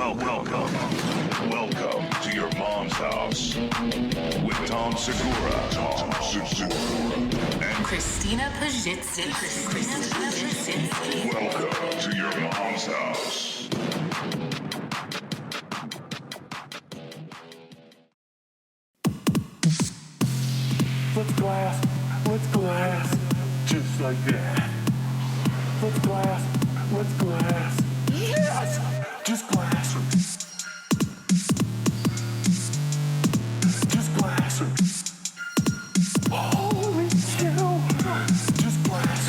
Welcome to your mom's house with Tom Segura. And Christina Pajitsky. welcome to your mom's house. Let's glass, just like that. Let's glass, yes! Just glass. Just glass. Holy cow! Just glass.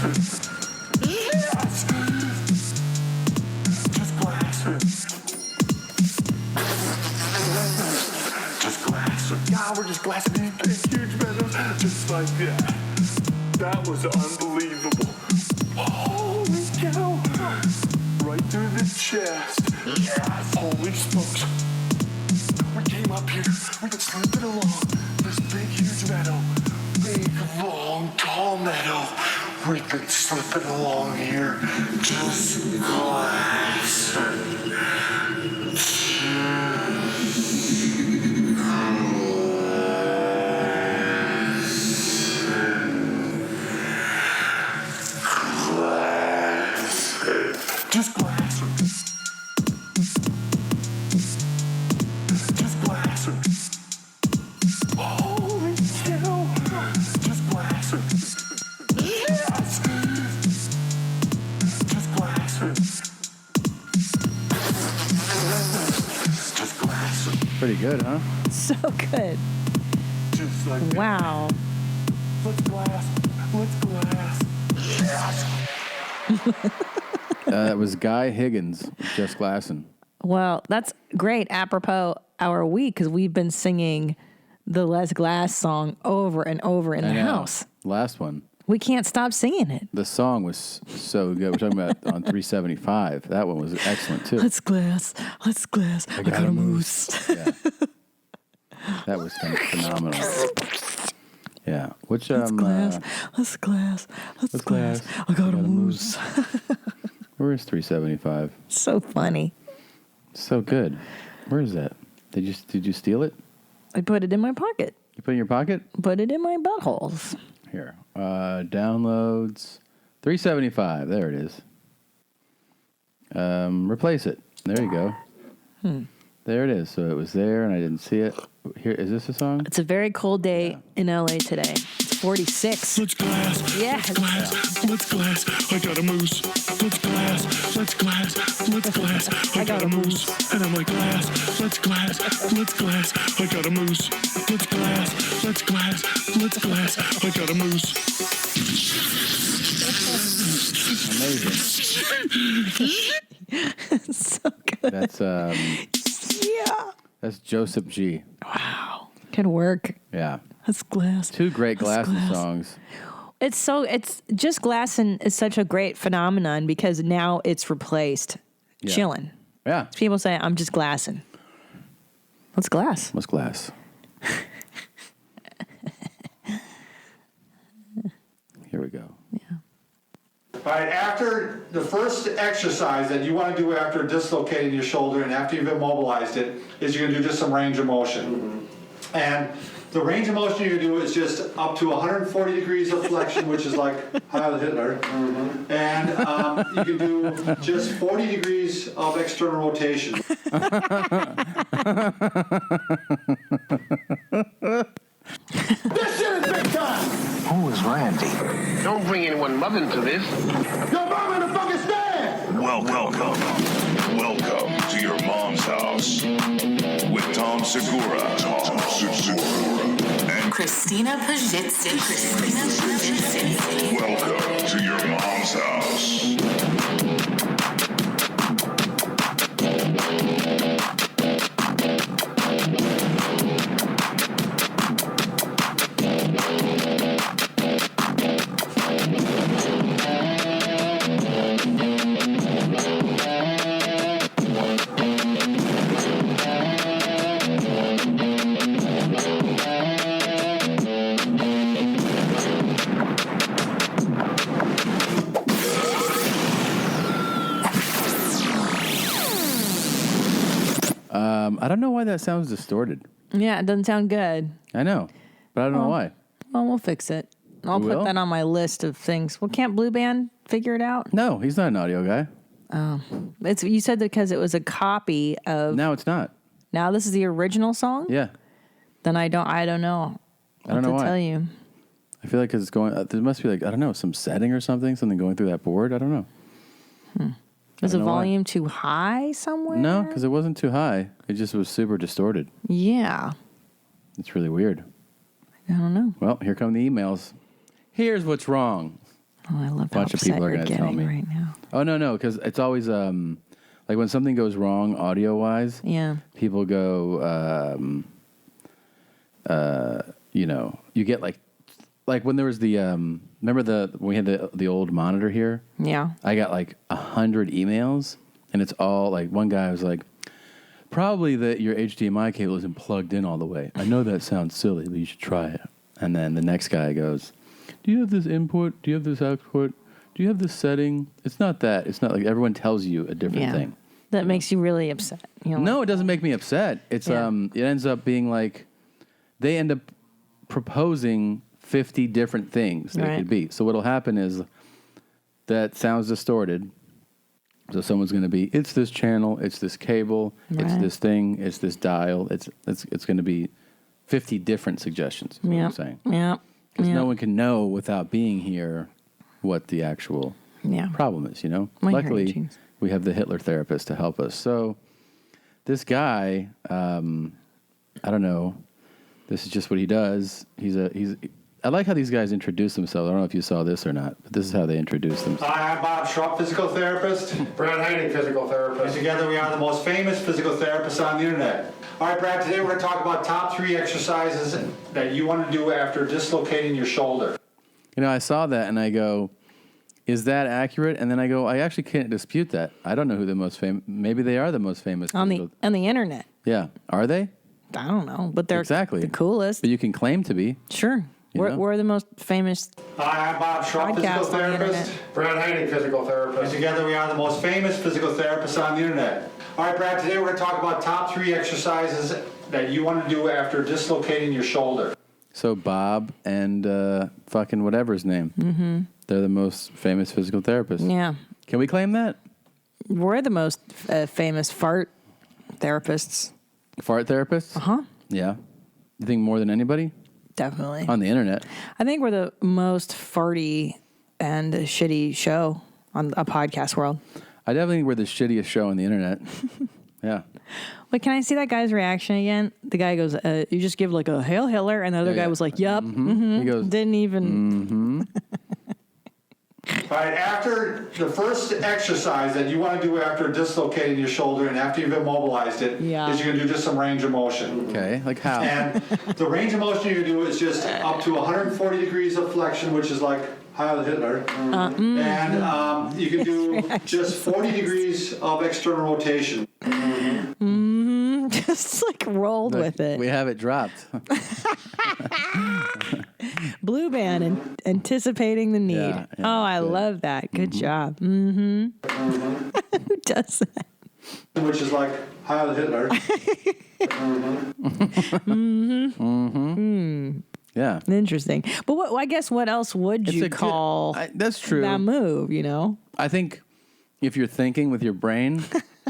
Yes! Just glass. Just glass. Yeah, we're just glassing in huge meadows, just like that. That was unbelievable. Holy cow! Right through the chest. Yes! Holy smokes. We came up here, we've been slipping along this big, huge meadow. Big, long, tall meadow. We've been slipping along here. Just glassing. Just glass. Just glass. Holy cow! Just glass. Yes! Just glass. Just glass. Pretty good, huh? So good. Just like that. Wow. Let's glass. Yes! That was Guy Higgins, Just Glassin'. Well, that's great. Apropos our week, because we've been singing the Les Glass song over and over in the house. Last one. We can't stop singing it. The song was so good. We're talking about on 375. That one was excellent, too. Let's glass. I got a moose. Yeah. That was phenomenal. Yeah. Which, Let's glass. I got a moose. Where is 375? So funny. So good. Where is that? Did you steal it? I put it in my pocket. You put it in your pocket? Put it in my buttholes. Here. Downloads. 375. There it is. Replace it. There you go. There it is. So it was there and I didn't see it. Here, is this a song? It's a very cold day in LA today. It's 46. Let's glass. Yes. Let's glass. I got a moose. Let's glass. I got a moose. And I'm like, glass. I got a moose. Let's glass. I got a moose. Amazing. So good. That's Yeah. That's Joseph G. Wow. Good work. Yeah. Let's glass. Two great Glassin' glass. songs. It's just Glassin' is such a great phenomenon because now it's replaced chilling. Yeah. People say, I'm just glassing. What's glass? What's glass? Here we go. All right, after the first exercise that you want to do after dislocating your shoulder and after you've immobilized it is you're going to do just some range of motion. And the range of motion you're going to do is just up to 140 degrees of flexion, which is like Heil Hitler. And you can do just 40 degrees of external rotation. This shit is big time! Who is Randy? Don't bring anyone mother into this. Your mom in the fucking stand! Welcome to your mom's house with Tom Segura. And Christina Pajitsky. welcome to your mom's house. I don't know why that sounds distorted. Yeah, it doesn't sound good. I know, but I don't know why. Well, we'll fix it. I'll We put will? that on my list of things. Well, can't Blue Band figure it out? No, he's not an audio guy. It's you said that because it was a copy of. No, it's not. Now this is the original song. Yeah, Then I don't know. I don't know what to why. tell you. I feel like 'cause it's going. There must be like I don't know some setting or something going through that board. I don't know. Is the know why. volume too high somewhere? No, because it wasn't too high. It just was super distorted. Yeah, It's really weird. I don't know. Well, here come the emails. Here's what's wrong. Oh, I love how Bunch of upset people are you're gonna tell getting me. right now. Oh no, because it's always like when something goes wrong audio wise. Yeah. People go, you get like when there was the remember when we had the old monitor here. Yeah. I got like 100 emails, and it's all like one guy was like, probably that your HDMI cable isn't plugged in all the way. I know that sounds silly, but you should try it. And then the next guy goes, do you have this input? Do you have this output? Do you have this setting? It's not that. It's not like everyone tells you a different Yeah. thing. That makes you really upset. You know, No, it doesn't make me upset. It's Yeah. it ends up being like they end up proposing 50 different things that it Right. could be. So what'll happen is that sounds distorted. So someone's going to be, it's this channel, it's this cable, it's Right. this thing, it's this dial. It's going to be 50 different suggestions. Is what Yeah. I'm saying. Yeah. Because yeah. no one can know without being here what the actual Yeah. problem is, you know? I hear you, Luckily, James. we have the Hitler therapist to help us. So this guy, I don't know. This is just what he does. I like how these guys introduce themselves. I don't know if you saw this or not, but this is how they introduce themselves. Hi, I'm Bob Schrupp, physical therapist. Brad Heining, physical And therapist. together we are the most famous physical therapists on the internet. All right, Brad, today we're going to talk about top 3 exercises that you want to do after dislocating your shoulder. You know, I saw that and I go, is that accurate? And then I go, I actually can't dispute that. I don't know who the most famous, maybe they are the most famous. on physical- the internet. Yeah. Are they? I don't know, but they're Exactly. the coolest. But you can claim to be. Sure. You know? We're the most famous. Hi, I'm Bob Schrupp, physical Podcast on the therapist. internet. Brad Heining, physical And therapist. together we are the most famous physical therapists on the internet. All right, Brad, today we're going to talk about top 3 exercises that you want to do after dislocating your shoulder. So Bob and fucking whatever his name. Mm-hmm. They're the most famous physical therapists. Yeah. Can we claim that? We're the most famous fart therapists. Fart therapists? Huh? Yeah. You think more than anybody? Definitely. On the internet. I think we're the most farty and shitty show on a podcast world. I definitely think we're the shittiest show on the internet. Yeah. Wait, can I see that guy's reaction again? The guy goes, you just give like a Hail Hitler. And the other Yeah, guy yeah. was like, yup. He goes, Didn't even. All right, after the first exercise that you want to do after dislocating your shoulder and after you've immobilized it, Yeah. is you're going to do just some range of motion. okay, like how? And the range of motion you do is just up to 140 degrees of flexion, which is like Heil Hitler. And you can do just 40 degrees of external rotation. Just like rolled with it. We have it dropped. Blue Band and anticipating the need. Yeah, yeah, oh, I good. love that. Good job. Who does that? Which is like Heil Hitler. Yeah. Interesting. But I guess what else would you call that's true. that move, you know? I think if you're thinking with your brain,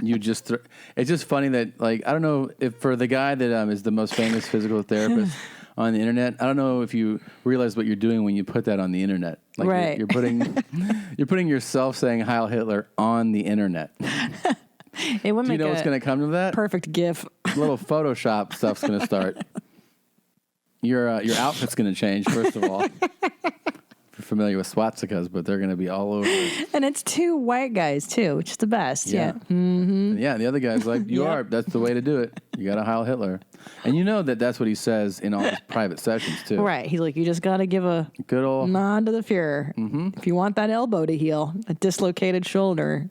you just it's just funny that like I don't know if for the guy that is the most famous physical therapist on the internet, I don't know if you realize what you're doing when you put that on the internet. Like Right. you're putting yourself saying Heil Hitler on the internet. It would Do you make know what's going to come to that? perfect GIF. Little Photoshop stuff's going to start. Your outfit's going to change first of all. If you're familiar with swastikas, but they're going to be all over. And it's 2 white guys, too, which is the best. Yeah. Yeah, the other guy's like, you Yeah. are. That's the way to do it. You got to Heil Hitler. And you know that's what he says in all his private sessions, too. Right. He's like, you just got to give a Good old. nod to the Fuhrer. If you want that elbow to heal, a dislocated shoulder.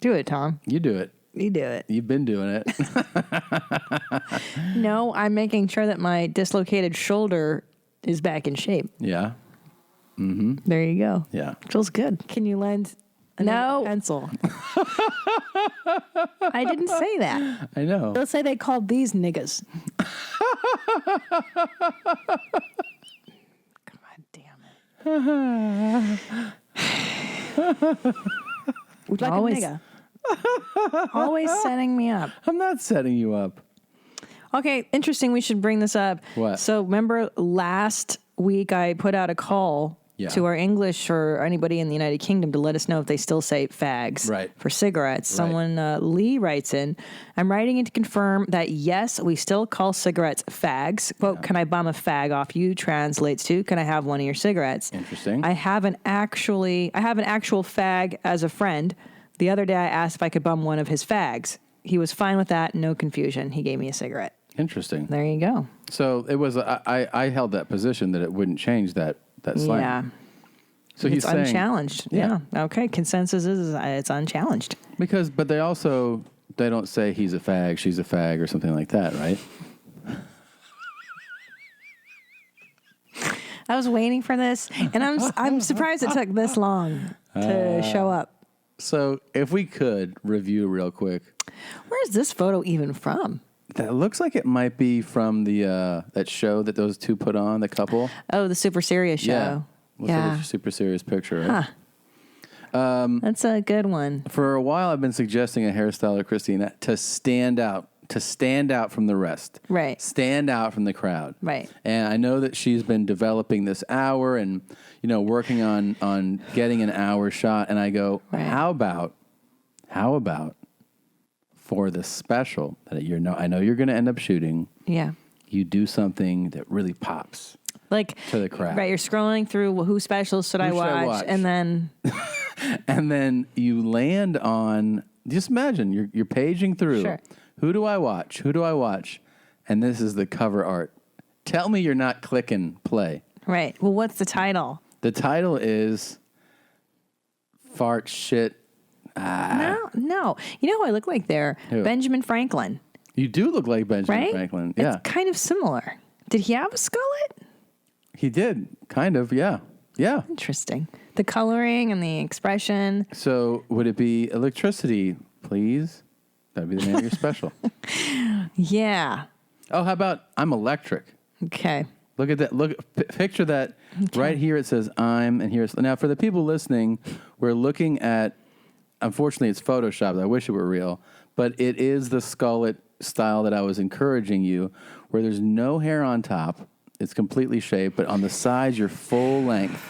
Do it, Tom. You do it. You do it. You've been doing it. No, I'm making sure that my dislocated shoulder is back in shape. Yeah. There you go. Yeah. Feels good. Can you lend No. pencil. I didn't say that. I know. Let's say they called these niggas. God damn it. Would like Always- a nigga. Always setting me up. I'm not setting you up. Okay, interesting. We should bring this up. What? So remember last week I put out a call Yeah. to our English or anybody in the United Kingdom to let us know if they still say fags Right. for cigarettes. Right. Someone, Lee, writes in, I'm writing in to confirm that yes, we still call cigarettes fags. Quote, can I bum a fag off you? Translates to, can I have one of your cigarettes? Interesting. I have an actual fag as a friend. The other day I asked if I could bum one of his fags. He was fine with that. No confusion. He gave me a cigarette. Interesting. There you go. So it was. I held that position that it wouldn't change that slang. Yeah. So It's he's saying unchallenged. Yeah. Yeah. Okay. Consensus is it's unchallenged. but they also they don't say he's a fag, she's a fag, or something like that, right? I was waiting for this, and I'm surprised it took this long to show up. So if we could review real quick, Where's this photo even from? that looks like it might be from the that show that those two put on, the couple. Oh, the Super Serious show. Yeah. Looks like a super serious picture, right? That's a good one. For a while, I've been suggesting a hairstyle, Christina, to stand out from the rest. Right. Stand out from the crowd. Right. And I know that she's been developing this hour and, working on getting an hour shot. And I go, Right. how about for the special that I know you're going to end up shooting, Yeah. you do something that really pops. Like To the crowd. Right. You're scrolling through who specials should I Who should I watch, watch? and then And then you land on, just imagine, you're paging through. Sure. Who do I watch? Who do I watch? And this is the cover art. Tell me you're not clicking play. right. Well, what's the title? The title is Fart Shit. No. You know who I look like there? Who? Benjamin Franklin. You do look like Benjamin Right? Franklin. Yeah. It's kind of similar. Did he have a skullet? He did. Kind of. Yeah. Yeah. Interesting. The coloring and the expression. So would it be electricity, please? That'd be the name of your special. Yeah. Oh, how about I'm electric? Okay. Look at that. Picture that. Right here it says I'm, and here's now for the people listening, we're looking at. Unfortunately, it's photoshopped. I wish it were real, but it is the skullet style that I was encouraging you, where there's no hair on top. It's completely shaved, but on the sides you're full length,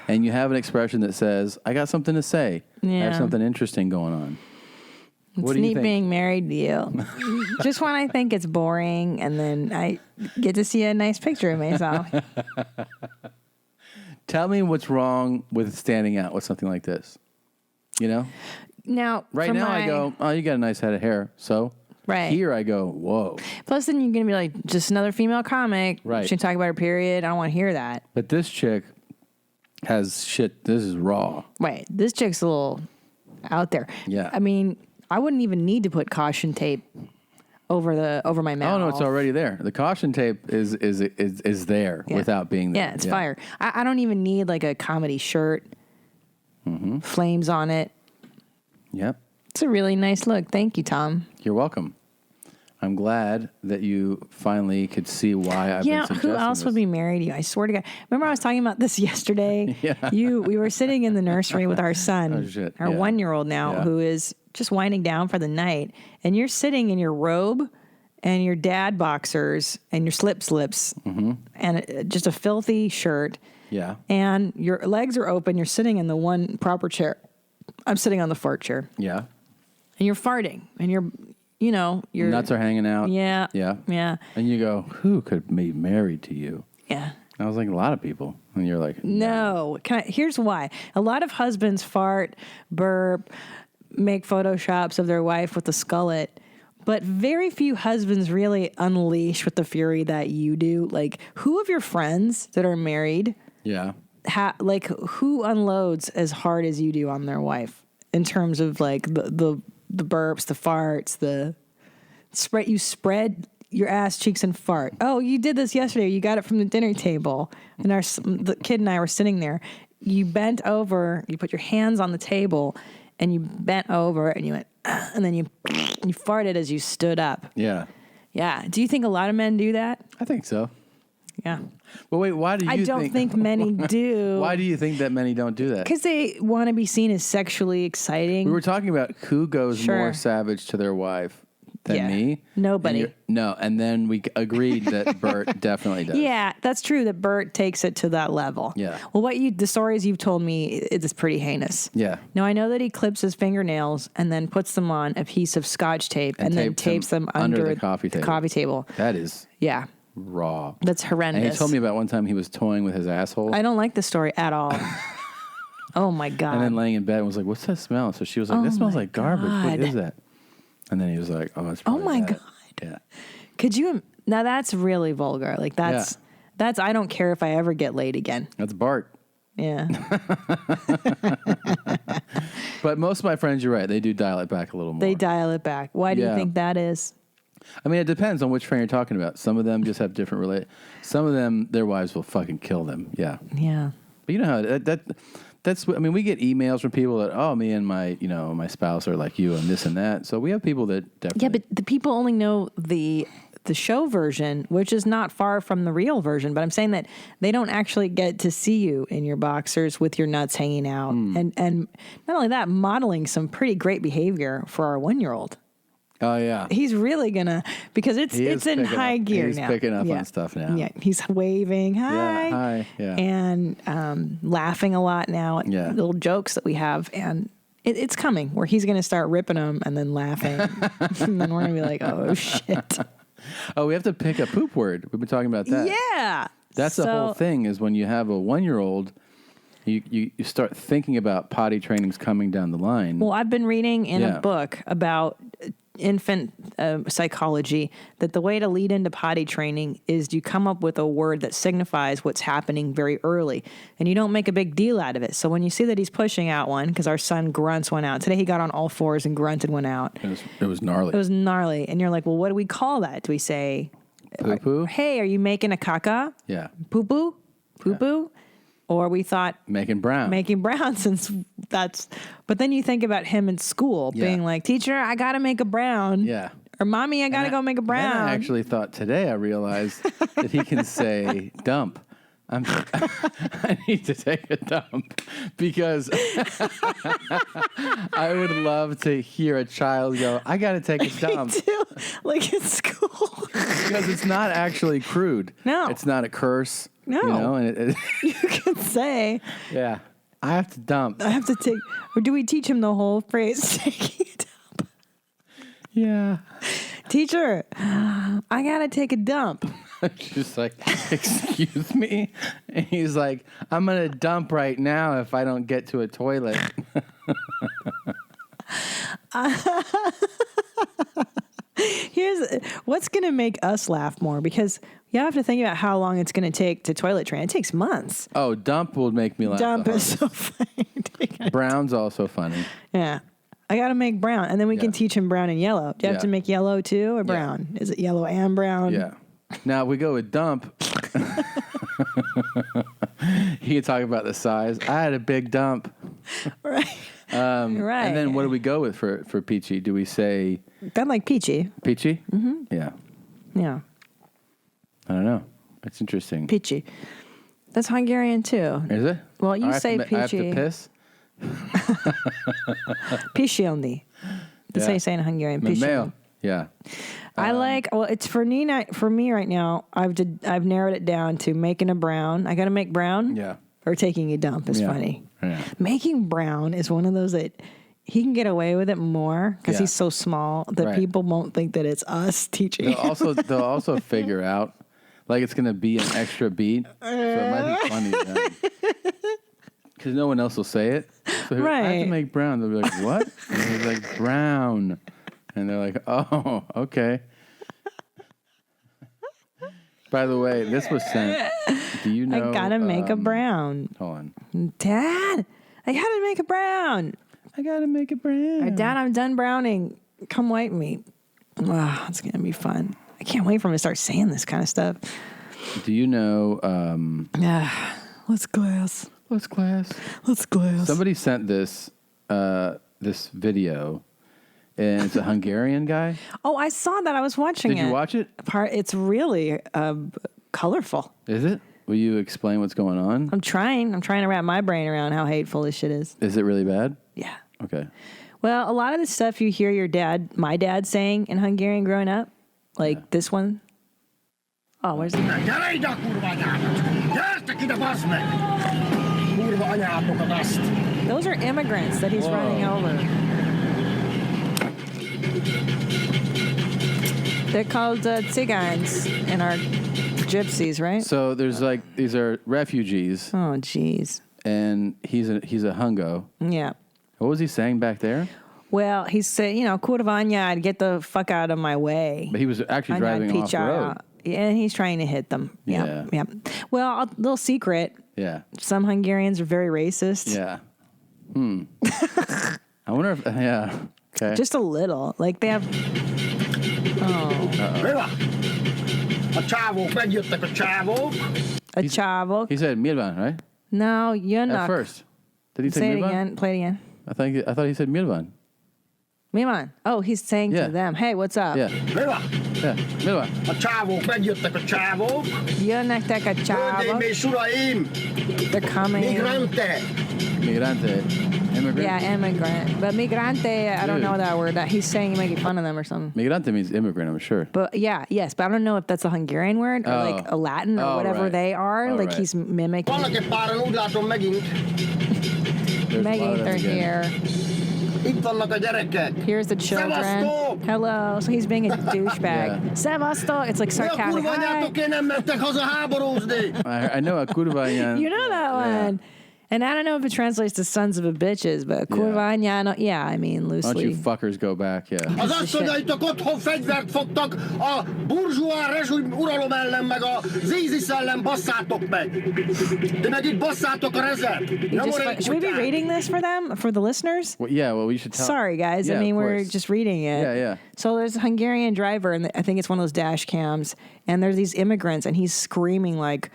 and you have an expression that says, "I got something to say. I have Yeah. something interesting going on." It's What do you neat think? being married to you. Just when I think it's boring, and then I get to see a nice picture of myself. Tell me what's wrong with standing out with something like this. Now, Right for now I my- go, "Oh, you got a nice head of hair." So Right. here I go, "Whoa." Plus, then you're going to be like, just another female comic. Right. She can talk about her period. I don't want to hear that. But this chick has shit. This is raw. Wait, this chick's a little out there. Yeah. I mean, I wouldn't even need to put caution tape over my mouth. Oh no, it's already there. The caution tape is there Yeah. without being there. Yeah, it's fire. I don't even need like a comedy shirt, flames on it. Yep. It's a really nice look. Thank you, Tom. You're welcome. I'm glad that you finally could see why I've been suggesting Who else this. would be married to you? I swear to God. Remember I was talking about this yesterday? Yeah. We were sitting in the nursery with our son, Oh, shit. our Yeah. 1-year-old now, Yeah. who is just winding down for the night. And you're sitting in your robe and your dad boxers and your slips and just a filthy shirt. Yeah. And your legs are open. You're sitting in the one proper chair. I'm sitting on the fart chair. Yeah. And you're farting. And your Nuts are hanging out. Yeah. Yeah. Yeah. And you go, who could be married to you? Yeah. And I was like, a lot of people. And you're like, No. Here's why. A lot of husbands fart, burp, make photoshops of their wife with a skullet, but very few husbands really unleash with the fury that you do. Like, who of your friends that are married, Yeah. who unloads as hard as you do on their wife in terms of like the burps, the farts, you spread your ass cheeks and fart. Oh, you did this yesterday. You got it from the dinner table. And the kid and I were sitting there. you bent over, you put your hands on the table, and you bent over, and you went, and then you farted as you stood up. Yeah. Yeah. Do you think a lot of men do that? I think so. Yeah. But wait, why do you I don't think many do. Why do you think that many don't do that? Because they want to be seen as sexually exciting. We were talking about who goes Sure. more savage to their wife than Yeah. me. Nobody. And then we agreed that Bert definitely does. Yeah, that's true that Bert takes it to that level. Yeah. Well, the stories you've told me, it's pretty heinous. Yeah. No, I know that he clips his fingernails and then puts them on a piece of Scotch tape and then tapes them under the coffee table. coffee table. That is Yeah. raw. That's horrendous. And he told me about one time he was toying with his asshole. I don't like this story at all. Oh my God. And then laying in bed and was like, "What's that smell?" So she was like, "That smells like garbage. What is that?" And then he was like, "Oh, it's probably my that." God. Yeah. Could you? Now that's really vulgar. Like that's, I don't care if I ever get laid again. That's Bart. Yeah. But most of my friends, you're right, they do dial it back a little more. They dial it back. Why do you Yeah. think that is? I mean, it depends on which friend you're talking about. Some of them just have different Some of them, their wives will fucking kill them. Yeah. Yeah. But you know how that's. I mean, we get emails from people that, oh, me and my spouse are like you and this and that. So we have people that definitely. Yeah, but the people only know the show version, which is not far from the real version. But I'm saying that they don't actually get to see you in your boxers with your nuts hanging out, and not only that, modeling some pretty great behavior for our 1-year-old. Oh yeah. He's really gonna, because it's in picking high up. gear He's now. picking up Yeah. on stuff now. Yeah, he's waving hi, Yeah, hi, yeah. and laughing a lot now at Yeah. little jokes that we have, and it's coming where he's gonna start ripping them and then laughing, and then we're gonna be like, oh shit. Oh, we have to pick a poop word. We've been talking about that. Yeah, That's the whole thing. Is when you have a 1-year-old, you start thinking about potty trainings coming down the line. Well, I've been reading in Yeah. a book about infant psychology that the way to lead into potty training is you come up with a word that signifies what's happening very early, and you don't make a big deal out of it. So when you see that he's pushing out one, because our son grunts one out today, he got on all fours and grunted one out. It was gnarly. It was gnarly, and you're like, well, what do we call that? Do we say, poo poo? hey, are you making a caca? Yeah. Poo poo? Poo poo? Or we thought Making brown. making brown, since that's, but then you think about him in school being like, teacher, I got to make a brown. Yeah. Or mommy, I got to go make a Then brown. I actually thought today I realized that he can say dump. I need to take a dump because I would love to hear a child go, I got to take a dump. Me too. Like in school. Because it's not actually crude. No. It's not a curse. No. You know, and You can say, yeah. I have to dump. I have to take, or do we teach him the whole phrase? Taking a dump. Yeah. Teacher, I got to take a dump. She's like, excuse me? And he's like, I'm going to dump right now if I don't get to a toilet. Here's what's going to make us laugh more, because you have to think about how long it's going to take to toilet train. It takes months. Oh, dump will make me laugh. Dump the is so funny. Brown's also funny. Yeah. I got to make brown, and then we can teach him brown and yellow. Do you have Yeah. to make yellow too, or brown? Is it yellow and brown? Yeah. Now we go with dump. He can talk about the size. I had a big dump. Right. Right. And then what do we go with for Peachy? Do we say Kind of like peachy. Peachy? Mm-hmm. Yeah. Yeah. I don't know. It's interesting. Peachy. That's Hungarian too. Is it? Well, you I have say to, I have to peachy. piss? Pishionny. That's how Yeah. you say in Hungarian. Male. Pishionny. Yeah. I like. Well, it's for me. For me right now, I've narrowed it down to making a brown. I got to make brown. Yeah. Or taking a dump is Yeah. funny. Yeah. Making brown is one of those that he can get away with it more because Yeah. he's so small that Right. people won't think that it's us teaching. They'll also figure out like it's gonna be an extra beat, so it might be funny to them. Because no one else will say it. So I have Right. to make brown. They'll be like, what? And he's like, brown. And they're like, oh, okay. By the way, this was sent. Do you know? I gotta make a brown. Hold on. Dad, I gotta make a brown. I gotta make a brown. Dad, I'm done browning. Come wipe me. Wow, it's gonna be fun. I can't wait for him to start saying this kind of stuff. Do you know? Yeah, let's glass. Let's glass. Let's glass. Somebody sent this this video, and it's a Hungarian guy. Oh, I saw that. I was watching it. Did you watch it? It's really colorful. Is it? Will you explain what's going on? I'm trying to wrap my brain around how hateful this shit is. Is it really bad? Yeah. Okay. Well, a lot of the stuff you hear my dad saying in Hungarian growing up, like this one. Oh, where's it? Gyere ide a kurva anyádat! Gyertek ide, bazd meg! Kurva anyátokat azt! Those are immigrants that he's running over. They're called Tsigans and are gypsies, right? So there's like these are refugees. Oh, jeez. And he's a Hungo. Yeah. What was he saying back there? Well, he said, kurva anyád, get the fuck out of my way. But he was actually driving off the road. Yeah, and he's trying to hit them. Yeah. Yeah. Well, a little secret. Yeah. Some Hungarians are very racist. Yeah. I wonder if, yeah. Okay. Just a little. Like they have. Mi van? A csávók, megjöttek a csávók. A csávok. He said Mirvan, right? No, you're not. At first. Did he say Say it Mirvan? again. Play it again. I thought he said Mirvan. Miman. Oh, he's saying to them, hey, what's up? Yeah. Mi van? Yeah. Mirvan. A csávók, megjöttek a csávók. Jönnek a Hölgyeim csávok. és uraim! They're coming. Migrante! Migrante. Immigrant. Yeah, immigrant. But migrante, I don't Dude. know that word. That he's saying you're making fun of them or something. Migrante means immigrant, I'm sure. But yes, but I don't know if that's a Hungarian word or like a Latin or whatever right. they are. Oh, like right. he's mimicking. Vannak egy páran, úgy látom megint. There's a lot Megan, of them they're again. here. Itt vannak a gyerekek. Here's the children. Szevasztok! Hello. So he's being a douchebag. Yeah. Szevasztok. It's like Mi a sarcastic. kurva Hi. anyátok, én nem mentek haza háborúzni? I know a kurva. You know that one. And I don't know if it translates to sons of a bitches, but kurva anyáno, yeah, I mean Why don't you loosely. fuckers go back? Yeah. Az asszonyaitok otthon fegyvert fogtak, a burzsóá rezsúly uralom ellen, meg az ISIS ellen basszátok meg. Ti meg itt basszátok a rezet. Should we be reading this for them, for the listeners? Well, we should tell. Sorry, guys. Yeah, I mean, of we're course. just reading it. Yeah. So there's a Hungarian driver, and I think it's one of those dash cams, and there's these immigrants, and he's screaming like,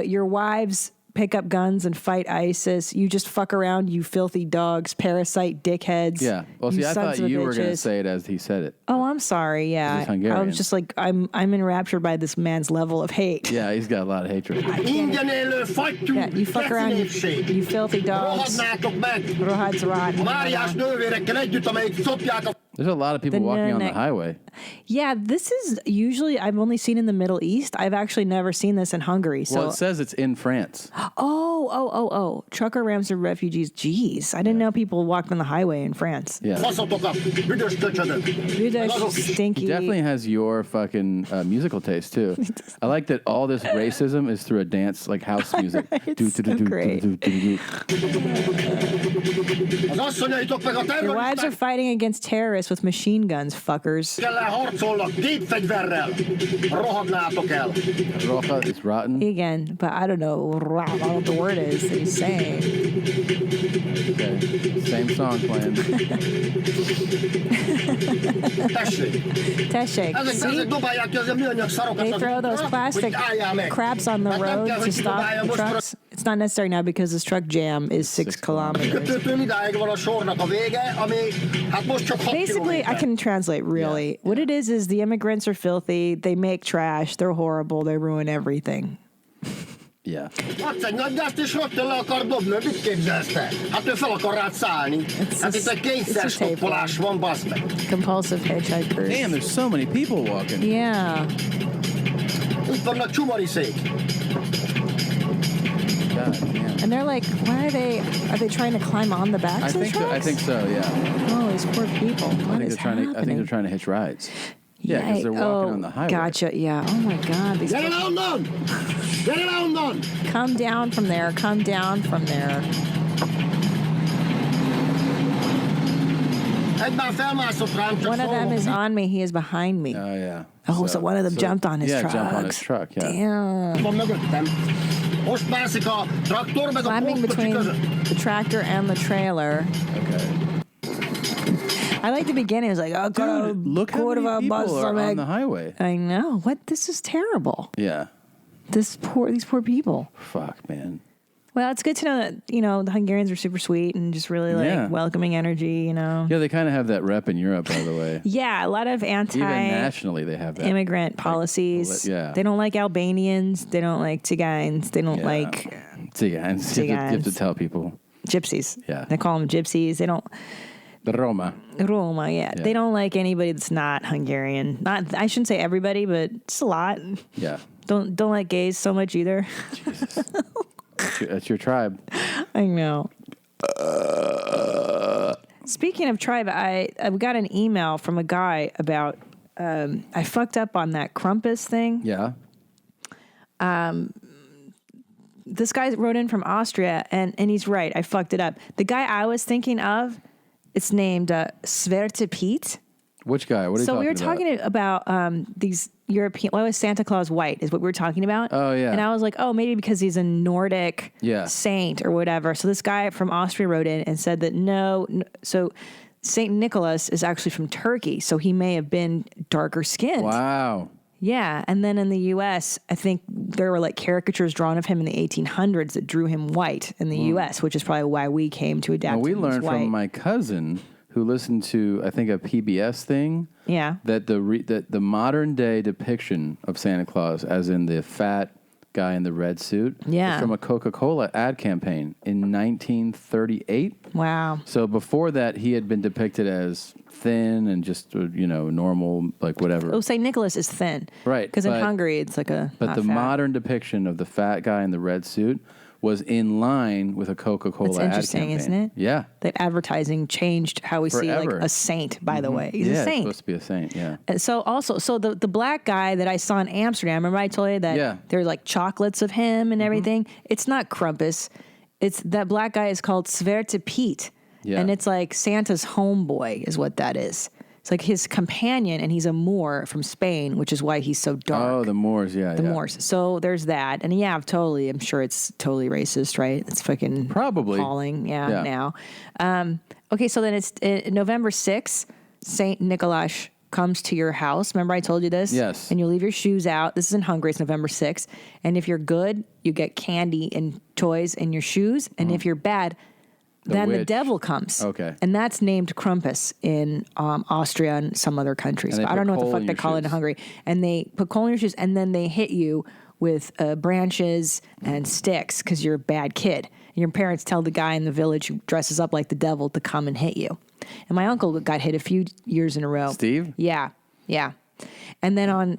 your wives pick up guns and fight ISIS. You just fuck around, you filthy dogs, parasite dickheads. Yeah. Well, you see, I sons thought of you were going to bitches. say it as he said it. Oh, I'm sorry. Yeah. He's I Hungarian. was just like, I'm enraptured by this man's level of hate. Yeah, he's got a lot of hatred. Ingyen élő fagytyú, Yeah, you fuck around, you filthy dogs. rohadnátok meg. Rohad's rot. A Máriás nővérekkel együtt, amelyik szopják a... There's a lot of people The walking on the neck. highway. Yeah, this is usually, I've only seen in the Middle East. I've actually never seen this in Hungary. So, Well, it says it's in France. oh. Trucker rams are refugees. Jeez. I didn't know people walked on the highway in France. Yeah. Faszotokat, büdös köcsödök. Büdös, stinky. He definitely has your fucking musical taste too. I like that all this racism is through a dance, like house music. It's so great. Az asszonyaitok meg a Your wives are terroristák fighting against terrorists with machine guns, fuckers. ellen harcolnak gépfegyverrel. Rohadnátok el. Roja is rotten. Again, but I don't know what the word is that he's saying. Okay. Same song playing. Tessék. Tessék. Ezek See? dobálják ki az a műanyag szarokat. They az throw those útra, plastic hogy álljál meg. craps on the Hát nem road kell, to hogy stop kidobálja the most, trucks. It's not necessary now because this truck jam is 6 kilometers. Kikötőtől idáig van a sornak a vége, ami hát most csak 6 Basically, I can translate really. What it is the immigrants are filthy, they make trash, they're horrible, they ruin everything. Yeah. Adsz egy nagy gázt, és rögtön le akar dobni, hogy mit képzelsz te? Hát ő fel akar rád szállni. Hát itt egy kényszer stoppolás van, baszd meg. Compulsive hitchhikers. Damn, there's so many people walking. Yeah. Itt vannak csumariszék. God damn. And they're like, are they trying to climb on the backs of the trucks? I think so. Yeah. Oh, these poor people. What is happening? I think they're trying to hitch rides. Yeah, because they're walking on the highway. Gotcha. Yeah. Oh my God. These Gyere le onnan! Gyere le onnan! Come down from there. Come down from there. Egy már felmászott rám, csak One of them is on me. He is behind me. Oh yeah. Oh, so one of them jumped on his truck. Jump on his truck. Yeah. Damn. Van mögöttem. Most mászik a traktor, meg a Climbing pótkocsi between között. the tractor and the trailer. Okay. I like the beginning. It was like, oh, Dude, look how many people are on the highway. I know. What? This is terrible. Yeah. These poor people. Fuck, man. Well, it's good to know that, you know, the Hungarians are super sweet and just really like Yeah. welcoming energy, you know. Yeah, they kind of have that rep in Europe, by the way. Yeah, a lot of Even anti nationally, they have that. immigrant policies. yeah. They don't like Albanians. They don't like Tsiganes. They don't Yeah. like Tsiganes. You have to tell people. gypsies. Yeah. They call them gypsies. They don't. The Roma. Roma, yeah. They don't like anybody that's not Hungarian. Not, I shouldn't say everybody, but it's a lot. Yeah. Don't like gays so much either. That's your tribe. I know. Speaking of tribe, I got an email from a guy about I fucked up on that Krampus thing. Yeah. This guy wrote in from Austria, and he's right. I fucked it up. The guy I was thinking of, it's named Sverte Piet. Which guy? What are you So talking we were about? talking about these European. Well, it was Santa Claus White is what we were talking about. Oh, yeah. And I was like, oh, maybe because he's a Nordic Yeah. saint or whatever. So this guy from Austria wrote in and said that no. So Saint Nicholas is actually from Turkey, so he may have been darker skinned. Wow. Yeah, and then in the U.S., I think there were like caricatures drawn of him in the 1800s that drew him white in the U.S., which is probably why we came to adapt. Well, we him as learned white. from my cousin who listened to, I think, a PBS thing. Yeah. That the modern day depiction of Santa Claus, as in the fat guy in the red suit, Yeah. is from a Coca-Cola ad campaign in 1938. Wow. So before that, he had been depicted as thin and just normal, like whatever. Oh, Saint Nicholas is thin, Right, Because in but- Hungary, it's like a. But not the fat. modern depiction of the fat guy in the red suit was in line with a Coca-Cola That's ad interesting, campaign. isn't it? Yeah. That advertising changed how we see like Forever. a saint. By the way, he's yeah, a it's saint. supposed to be a saint, yeah. And so the black guy that I saw in Amsterdam, remember I told you that Yeah. there are like chocolates of him and everything? It's not Krampus. It's that black guy is called Sverte Piet. Yeah. And it's like Santa's homeboy is what that is. It's like his companion, and he's a Moor from Spain, which is why he's so dark. Oh, the Moors, yeah. The yeah. Moors. So there's that. And yeah, I'm sure it's totally racist, right? It's fucking Probably. appalling. Yeah. Now. Okay, so then it's November 6th, St. Nicholas comes to your house. Remember I told you this? Yes. And you leave your shoes out. This is in Hungary. It's November 6th. And if you're good, you get candy and toys in your shoes. And if you're bad, then the witch. devil comes. Okay. And that's named Krampus in Austria and some other countries. And they But I don't put know what the coal fuck in they your call it in shoes. Hungary. And they put coal in your shoes, and then they hit you with branches and sticks because you're a bad kid. And your parents tell the guy in the village who dresses up like the devil to come and hit you. And my uncle got hit a few years in a row. Steve? Yeah. And then on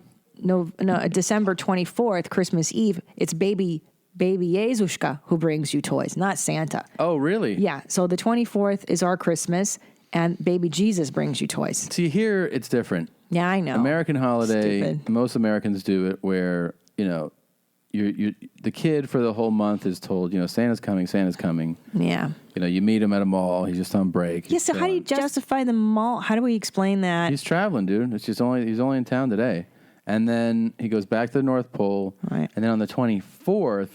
December 24th, Christmas Eve, it's baby Jezushka who brings you toys, not Santa. Oh, really? Yeah. So the 24th is our Christmas, and baby Jesus brings you toys. See, here it's different. Yeah, I know. American holiday, Stupid. most Americans do it where, you the kid for the whole month is told, Santa's coming. Yeah. You meet him at a mall, he's just on break. Yeah, so how do you justify the mall? How do we explain that? He's traveling, dude. He's only in town today. And then he goes back to the North Pole. Right. And then on the 24th,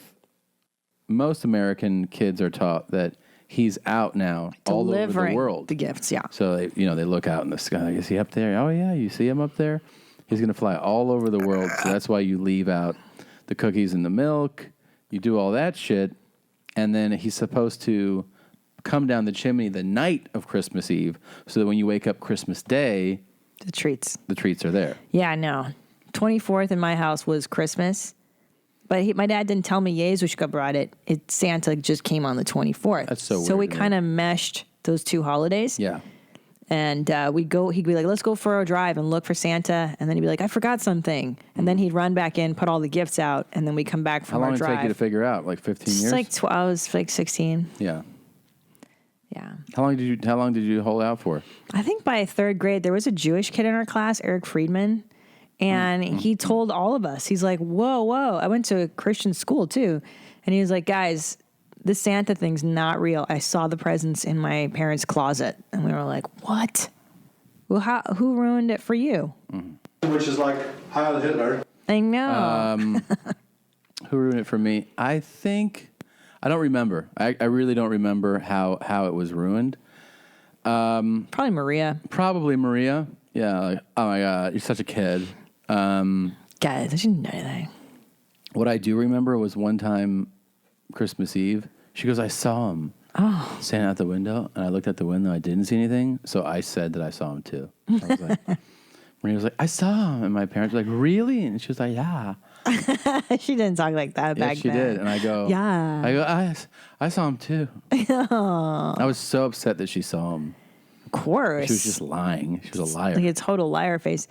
most American kids are taught that he's out now all over the Delivering world. the gifts, yeah. So they look out in the sky. Is he up there? Oh yeah, you see him up there. He's going to fly all over the world. So that's why you leave out the cookies and the milk. You do all that shit, and then he's supposed to come down the chimney the night of Christmas Eve, so that when you wake up Christmas Day, The treats. the treats are there. Yeah, no. 24th in my house was Christmas, but my dad didn't tell me Jezushka brought it. Santa just came on the 24th. That's so So weird we to me. kind of meshed those two holidays. Yeah. And he'd be like, let's go for a drive and look for Santa. And then he'd be like, I forgot something. And then he'd run back in, put all the gifts out, and then we'd come back How from long our did it drive. take you to figure out? Like 15 It's years? like I was like 16. Yeah. Yeah. How long did you hold out for? I think by third grade, there was a Jewish kid in our class, Eric Friedman, and he told all of us, he's like, whoa. I went to a Christian school too. And he was like, guys, this Santa thing's not real. I saw the presents in my parents' closet. And we were like, what? Well, who ruined it for you? Which is like Heil Hitler. I know. Who ruined it for me? I think I don't remember. I really don't remember how it was ruined. Probably Maria. Probably Maria. Yeah. Like, oh my God, you're such a kid. Guys, I shouldn't know anything. What I do remember was one time Christmas Eve. She goes, I saw him standing out the window, and I looked out the window. I didn't see anything, so I said that I saw him too. I was like, Maria was like, I saw him, and my parents were like, really? And she was like, yeah. She didn't talk like that Yeah, back she then. did. And I go, Yeah. I saw him too. I was so upset that she saw him. Of course. She was just lying. She was a liar. Like a total liar face.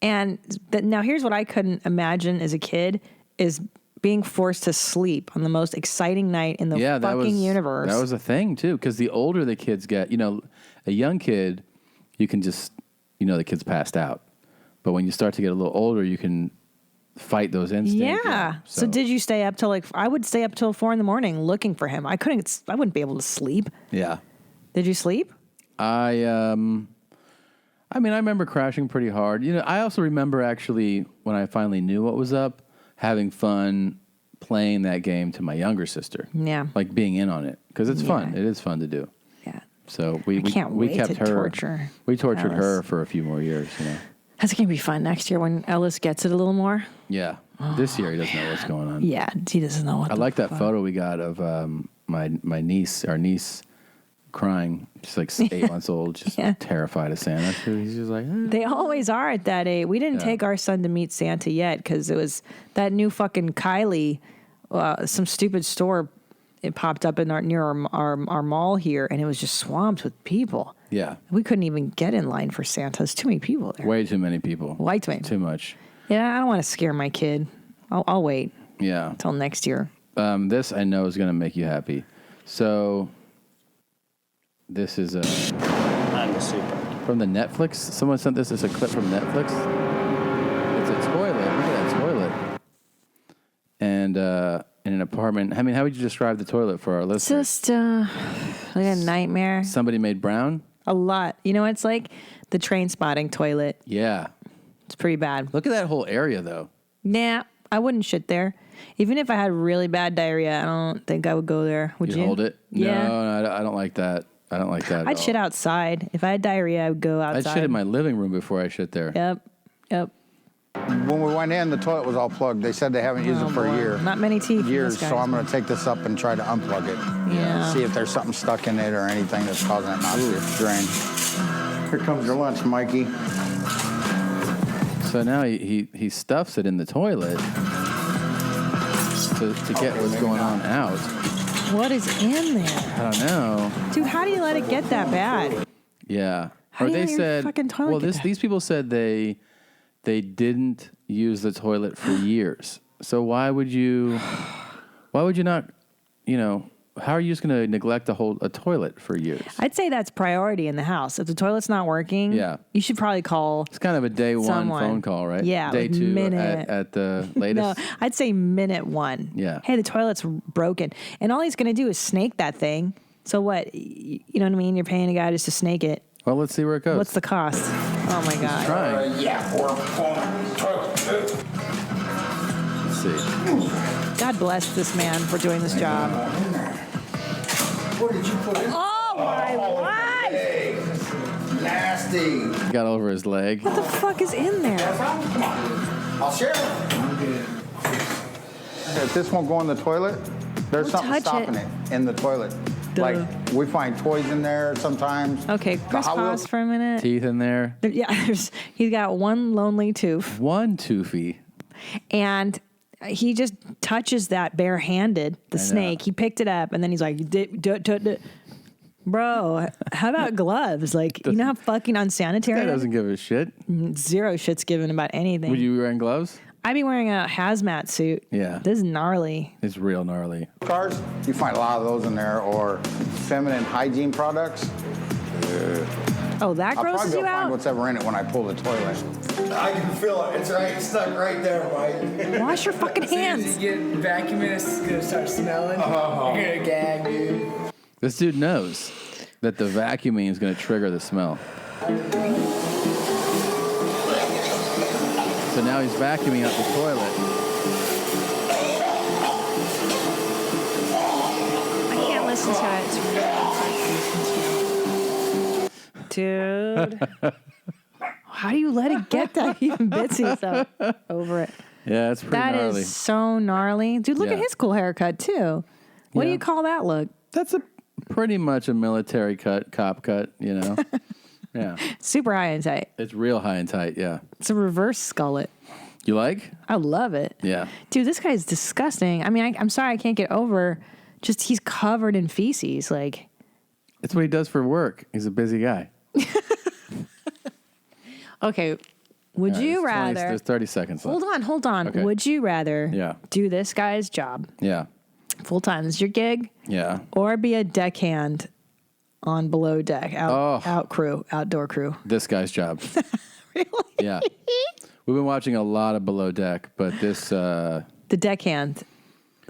And now here's what I couldn't imagine as a kid is being forced to sleep on the most exciting night in the fucking universe. That was a thing too, because the older the kids get, a young kid, you can just, the kid's passed out. But when you start to get a little older, you can fight those instincts. Yeah. So did you stay up till I would stay up till 4 a.m. looking for him. I wouldn't be able to sleep. Yeah. Did you sleep? I remember crashing pretty hard. I also remember actually when I finally knew what was up, having fun playing that game to my younger sister. Yeah. Like being in on it because it's fun. It is fun to do. Yeah. So we can't we wait kept to her. torture We tortured Ellis. her for a few more years. That's going to be fun next year when Ellis gets it a little more. Yeah. This year he doesn't know what's going on. Yeah, he doesn't know what I the like that fuck. photo we got of our niece crying. She's like 8 months old, just terrified of Santa. He's just like, They always are at that age. We didn't Yeah. take our son to meet Santa yet because it was that new fucking Kylie, some stupid store. It popped up near our mall here, and it was just swamped with people. yeah, We couldn't even get in line for Santa. There's too many people there. way too many people. Way too many. Too much. Yeah, I don't want to scare my kid. I'll wait Yeah. till next year. This I know is going to make you happy. So this is from the Netflix. Someone sent this as a clip from Netflix. It's a toilet. Look at that toilet. And in an apartment. I mean, how would you describe the toilet for our listeners? Just like a nightmare. Somebody made brown? A lot. You know, it's like the train spotting toilet. Yeah. It's pretty bad. Look at that whole area, though. Nah, I wouldn't shit there. Even if I had really bad diarrhea, I don't think I would go there. Would You'd you? hold it? Yeah. No, I don't like that. I don't like that at I'd all. shit outside. If I had diarrhea, I would go outside. I'd shit in my living room before I shit there. Yep. When we went in, the toilet was all plugged. They said they haven't used it for a year. Not many teeth. in Years, this so guy. I'm going to take this up and try to unplug it. Yeah. See if there's something stuck in it or anything that's causing it not to drain. Here comes your lunch, Mikey. So now he stuffs it in the toilet to get what's going on out. What is in there? I don't know. Dude, how do you let it get that bad? Yeah. How Or do you they let your said, fucking toilet well, get that? these people said they didn't use the toilet for years. So why would you not, how are you just going to neglect a toilet for years? I'd say that's priority in the house. If the toilet's not working, Yeah. you should probably call. It's kind of a day one someone. phone call, right? Yeah, Day like two minute. at the No, latest. I'd say minute one. Yeah. Hey, the toilet's broken. And all he's going to do is snake that thing. So what? You know what I mean? You're paying a guy just to snake it. Well, let's see where it goes. What's the cost? Oh, my God. Trying. Let's see. God bless this man for doing this job. Where did you put it? Oh, my life! Nasty. He got over his leg. What the fuck is in there? I'll share it. If this won't go in the toilet, there's Don't something touch stopping it. it in the toilet. Duh. Like, we find toys in there sometimes. Okay, The press Hot pause Wheels- for a minute. Teeth in there. Yeah, he's got one lonely tooth. One toofy. And he just touches that barehanded, the I know. snake. He picked it up and then he's like, bro, how about gloves? Like, you know how fucking unsanitary That it is? doesn't give a shit. Zero shit's given about anything. Would you be wearing gloves? I'd be wearing a hazmat suit. Yeah. This is gnarly. It's real gnarly. Cars, you find a lot of those in there, or feminine hygiene products. Oh, that I'll grosses probably go you find out? what's ever in it when I pull the toilet. I can feel it. It's right, stuck right there, Mike. Wash your fucking hands. You get vacuuming, it's gonna start smelling. You're gonna gag, dude. This dude knows that the vacuuming is going to trigger the smell. So now he's vacuuming out the toilet. I can't listen to it. Dude. How do you let it get that even bitsy stuff over it? Yeah, it's pretty That gnarly. is so gnarly. Dude, look at Yeah. his cool haircut, too. What do you call that look? That's pretty much a military cut, cop cut, you know? Yeah. Super high and tight. It's real high and tight, yeah. It's a reverse skullet. You like? I love it. Yeah. Dude, this guy's disgusting. I mean, I'm sorry I can't get over just he's covered in feces. Like, It's what he does for work. He's a busy guy. okay, would All right, you rather... There's 30 seconds left. Hold on. Okay. Would you rather Yeah. do this guy's job Yeah. full time, this is your gig, Yeah. or be a deckhand on below deck, outdoor crew? This guy's job. Really? Yeah. We've been watching a lot of Below Deck, but this... The deckhand.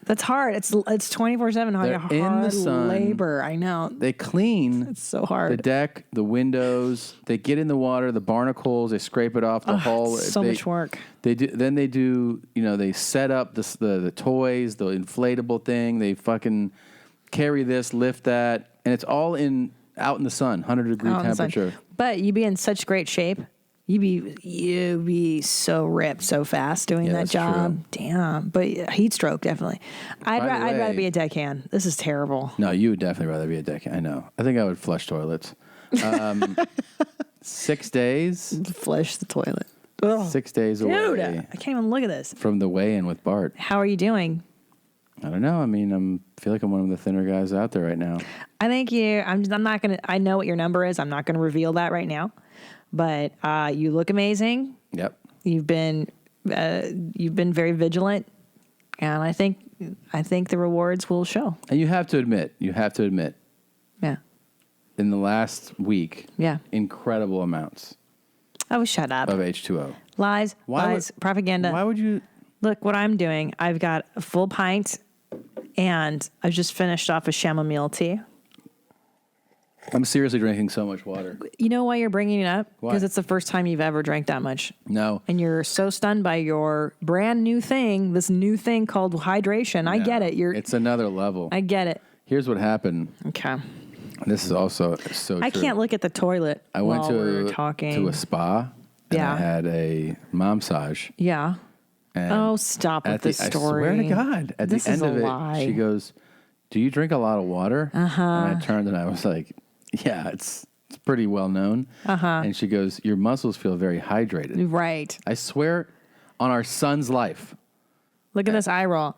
That's hard. It's 24/7 They're hard in the sun. labor. I know. They clean It's so hard. the deck, the windows. They get in the water, the barnacles. They scrape it off the hull. So much work. They do. Then they do. You know, they set up the toys, the inflatable thing. They fucking carry this, lift that, and it's all out in the sun, 100-degree Out in the sun. temperature. But you'd be in such great shape. You'd be so ripped so fast doing that that's job. true. Damn. But heat stroke, definitely. I'd By the rather way- be a deckhand. This is terrible. No, you would definitely rather be a deckhand. I know. I think I would flush toilets. 6 days. Flush the toilet. 6 days Dude, away I can't even look at this. from the weigh-in with Bart. How are you doing? I don't know. I mean, I feel like I'm one of the thinner guys out there right now. I think I'm not going to, I know what your number is. I'm not going to reveal that right now. But you look amazing. Yep. You've been very vigilant. And I think the rewards will show. And you have to admit, Yeah. in the last week, Yeah. incredible amounts Oh, shut up. of H2O. Lies, propaganda. Why would you? Look what I'm doing. I've got a full pint, and I've just finished off a chamomile tea. I'm seriously drinking so much water. You know why you're bringing it up? Why? Because it's the first time you've ever drank that much. No. And you're so stunned by your brand new thing, this new thing called hydration. I get it. It's another level. I get it. Here's what happened. Okay. This is also so I true. can't look at the toilet I went while we're talking. to a spa, and Yeah. I had a massage. Yeah. And Oh, stop with this story. I swear to God, at This the is end a of it, lie. she goes, "Do you drink a lot of water?" Uh-huh. And I turned and I was like, "Yeah, it's pretty well known." Uh-huh. And she goes, "Your muscles feel very hydrated." Right. I swear, on our son's life. Look at this eye roll.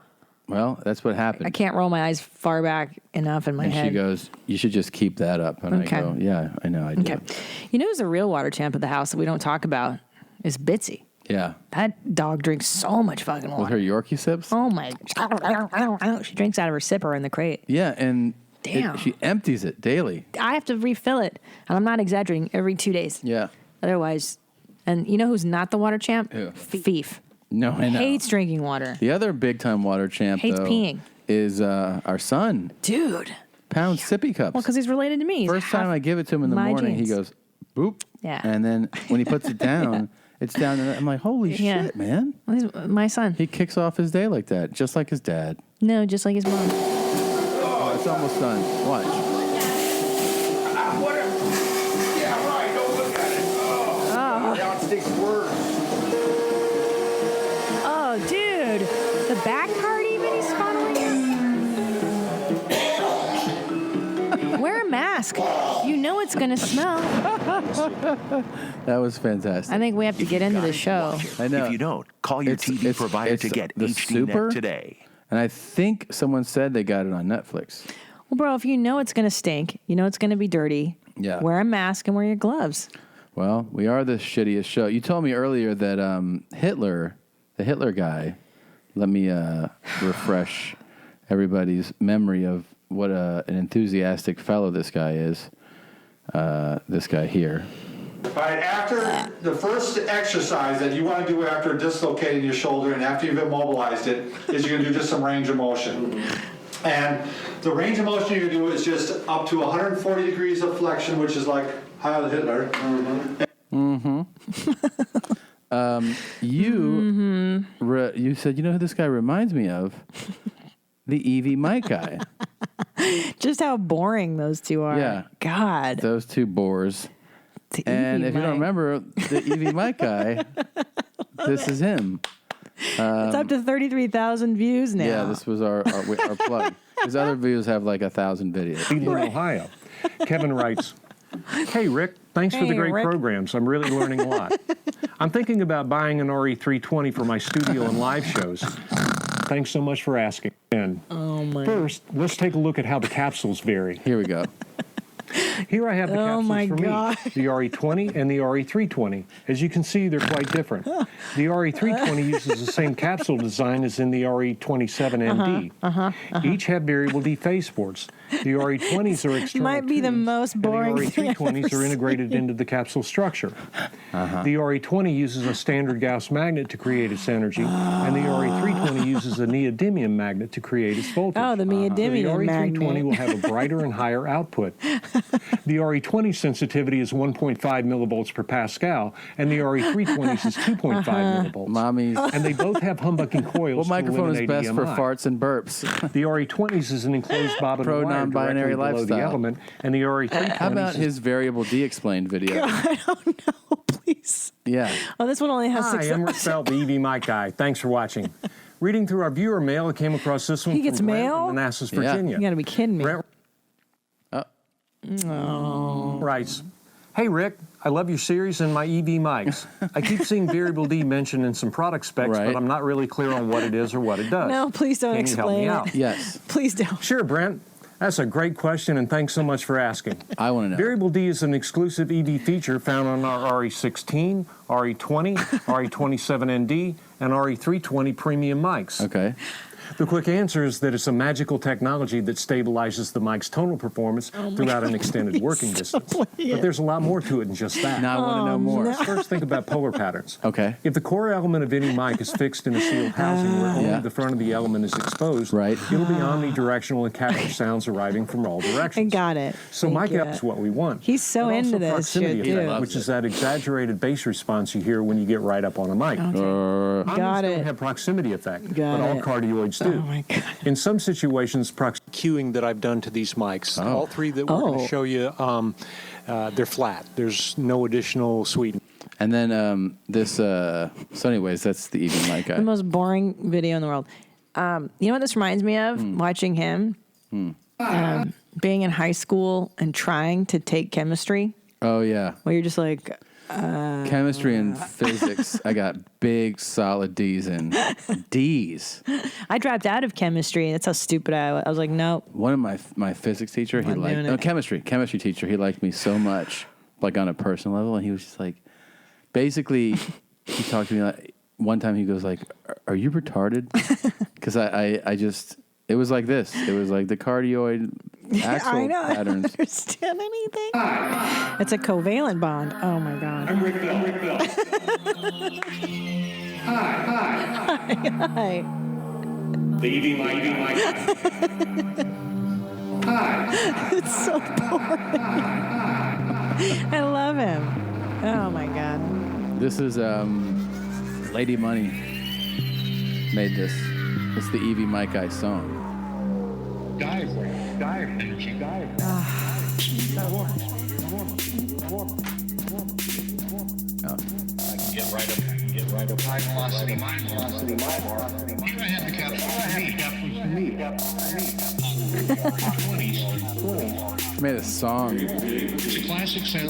Well, that's what happened. I can't roll my eyes far back enough in my and head. she goes, "You should just keep that up." And Okay. I go, "Yeah, I know, I do." Okay. You know who's the real water champ of the house that we don't talk about is Bitsy. Yeah. That dog drinks so much fucking With water. her Yorkie sips? Oh my. She drinks out of her sipper in the crate. Yeah, and Damn. she empties it daily. I have to refill it. And I'm not exaggerating, every 2 days. Yeah. Otherwise, and you know who's not the water champ? Who? Fief. No, I know. Hates drinking water. The other big time water champ, Hates though, peeing. is our son. Dude. Pounds sippy cups. Well, because he's related to me. He's First time half I give it to him in the my morning, genes. he goes, boop. Yeah. And then when he puts it down, it's down. And I'm like, holy Yeah. shit, man. Well, he's my son. He kicks off his day like that, just like his dad. No, just like his mom. Oh, it's almost done. Watch. Yeah, right. Don't look at it. Oh. Now it sticks words. Oh, dude. The back part even he's funneling in? Wear a mask. You know it's going to smell. That was fantastic. I think we have to get into the show. I know. If you don't, call your TV provider to get the HD Super Net today. And I think someone said they got it on Netflix. Well, bro, if you know it's going to stink, you know it's going to be dirty, Yeah. wear a mask and wear your gloves. Well, we are the shittiest show. You told me earlier that Hitler, the Hitler guy, let me refresh everybody's memory of what an enthusiastic fellow this guy is. This guy here. All right, after the first exercise that you want to do after dislocating your shoulder and after you've immobilized it is you're going to do just some range of motion. And the range of motion you're going to do is just up to 140 degrees of flexion, which is like Heil Hitler. You said, you know who this guy reminds me of? The Evie Mike guy. Just how boring those two are. Yeah. God. Those two bores. And Evie if you don't Mike. remember, the Evie Mike guy, this is him. It's up to 33,000 views now. Yeah, this was our plug. His other videos have like 1,000 videos. Cleveland, Ohio. Kevin writes, "Hey, Rick, thanks for the Hey, great Rick. programs. I'm really learning a lot. I'm thinking about buying an RE320 for my studio and live shows. Thanks so much for asking." And first, let's take a look at how the capsules vary. Here we go. Here I have the Oh, capsules my for God. me, the RE20 and the RE320. As you can see, they're quite different. The RE320 uses the same capsule design as in the RE27ND. Each have variable D phase ports. The RE20s are external Might be the tubes, most boring and the thing I've RE320s ever are integrated seen. into the capsule structure. The RE20 uses a standard Gauss magnet to create its energy, and the RE320 uses a neodymium magnet to its voltage. Oh, the neodymium The RE320 magnet. will have a brighter and higher output. The RE20 sensitivity is 1.5 millivolts per Pascal, and the RE320's is 2.5 millivolts. Mommies. And they both have humbucking coils. What microphone is to best for eliminate farts and burps? EMI. The RE20's is an enclosed bobbin Pro wire non-binary directly below the lifestyle. element, and the RE320's How about his variable D explained video? I don't know, please. Yeah. Oh, this one only has Hi, 6. I'm Rick Felt, the EV Mic Guy. Thanks for watching. Reading through our viewer mail, I came across this one He gets from Brent mail? from Manassas, Yeah. Virginia. You got to be kidding me. Brent writes, "Hey Rick, I love your series and my EV mics. I keep seeing variable D mentioned in some product specs, Right. but I'm not really clear on what it is or what it does. No, please don't Can you help me explain out?" it. Yes. Please don't. Sure, Brent. That's a great question, and thanks so much for asking. I want to know. Variable D is an exclusive EV feature found on our RE16, RE20, RE27ND, and RE320 premium mics. Okay. The quick answer is that it's a magical technology that stabilizes the mic's tonal performance throughout an extended working distance. But there's a lot more to it than just that. Now I want to know more. Let's first think about polar patterns. Okay. If the core element of any mic is fixed in a sealed housing where only Yeah. the front of the element is exposed, Right. it'll be omnidirectional and capture sounds arriving from all I directions. got it. So Thank mic you. out is what we want. He's so But also into this proximity shit, effect, too. which is that exaggerated bass response you hear when you get right up on a mic. Got Omnis it. don't have proximity effect, Got but all it. cardioids do. Oh, my God. In some situations, cueing that I've done to these mics, all three that we're going to show you, they're flat. There's no additional sweetening. And then so anyways, that's the EV Mic The Guy. most boring video in the world. You know what this reminds me of? Watching him being in high school and trying to take chemistry, Oh yeah. where you're just like, Chemistry and physics. I got big solid D's in. D's. I dropped out of chemistry. That's how stupid I was. I was like, no. One of my physics teacher, he Not liked doing no it. chemistry teacher. He liked me so much, like on a personal level, and he was just like, basically, he talked to me like one time. He goes like, "Are you retarded?" Because I just it was like this. It was like the cardioid axle I know. I don't patterns. understand anything. It's a covalent bond. Oh my god. I'm Rick Bell. Hi. The EV Mic. It's so boring. I love him. Oh my god. This is Lady Money made this. It's the EV Mic Guy song. Get right up. High velocity, mind velocity. Here I have the capsule. Made a song. It's a classic sound.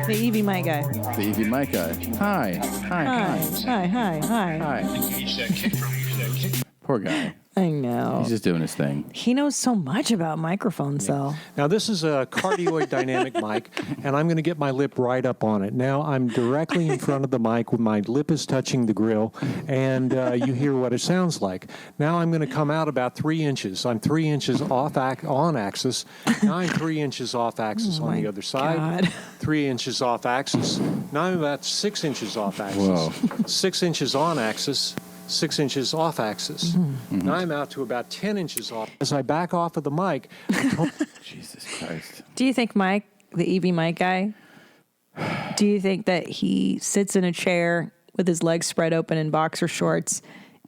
The EV Mic Guy. The EV Mic Guy. Hi. Hi. Use that kick drum. Poor guy. I know. He's just doing his thing. He knows so much about microphones, though. Now, this is a cardioid dynamic mic, and I'm going to get my lip right up on it. Now, I'm directly in front of the mic when my lip is touching the grill, and you hear what it sounds like. Now, I'm going to come out about 3 inches. I'm 3 inches on axis. Now, I'm 3 inches off axis on the other side. God. 3 inches off axis. Now, I'm about 6 inches off axis. Whoa. 6 inches on axis. 6 inches off axis. Mm-hmm. Now I'm out to about 10 inches off. As I back off of the mic, Jesus Christ. Do you think Mike, the EV Mic Guy, do you think that he sits in a chair with his legs spread open in boxer shorts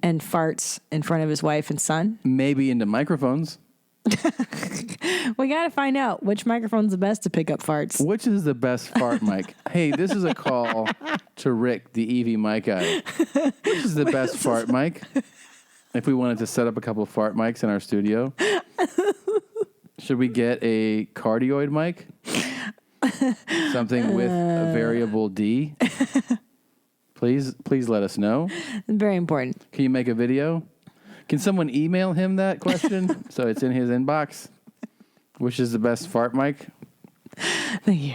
and farts in front of his wife and son? Maybe into microphones. We got to find out which microphone's the best to pick up farts. Which is the best fart mic? Hey, this is a call to Rick, the EV Mic Guy. Which is the best fart mic? if we wanted to set up a couple of fart mics in our studio. Should we get a cardioid mic? Something with a variable D? Please let us know. Very important. Can you make a video? Can someone email him that question so it's in his inbox? Which is the best fart mic? Thank you.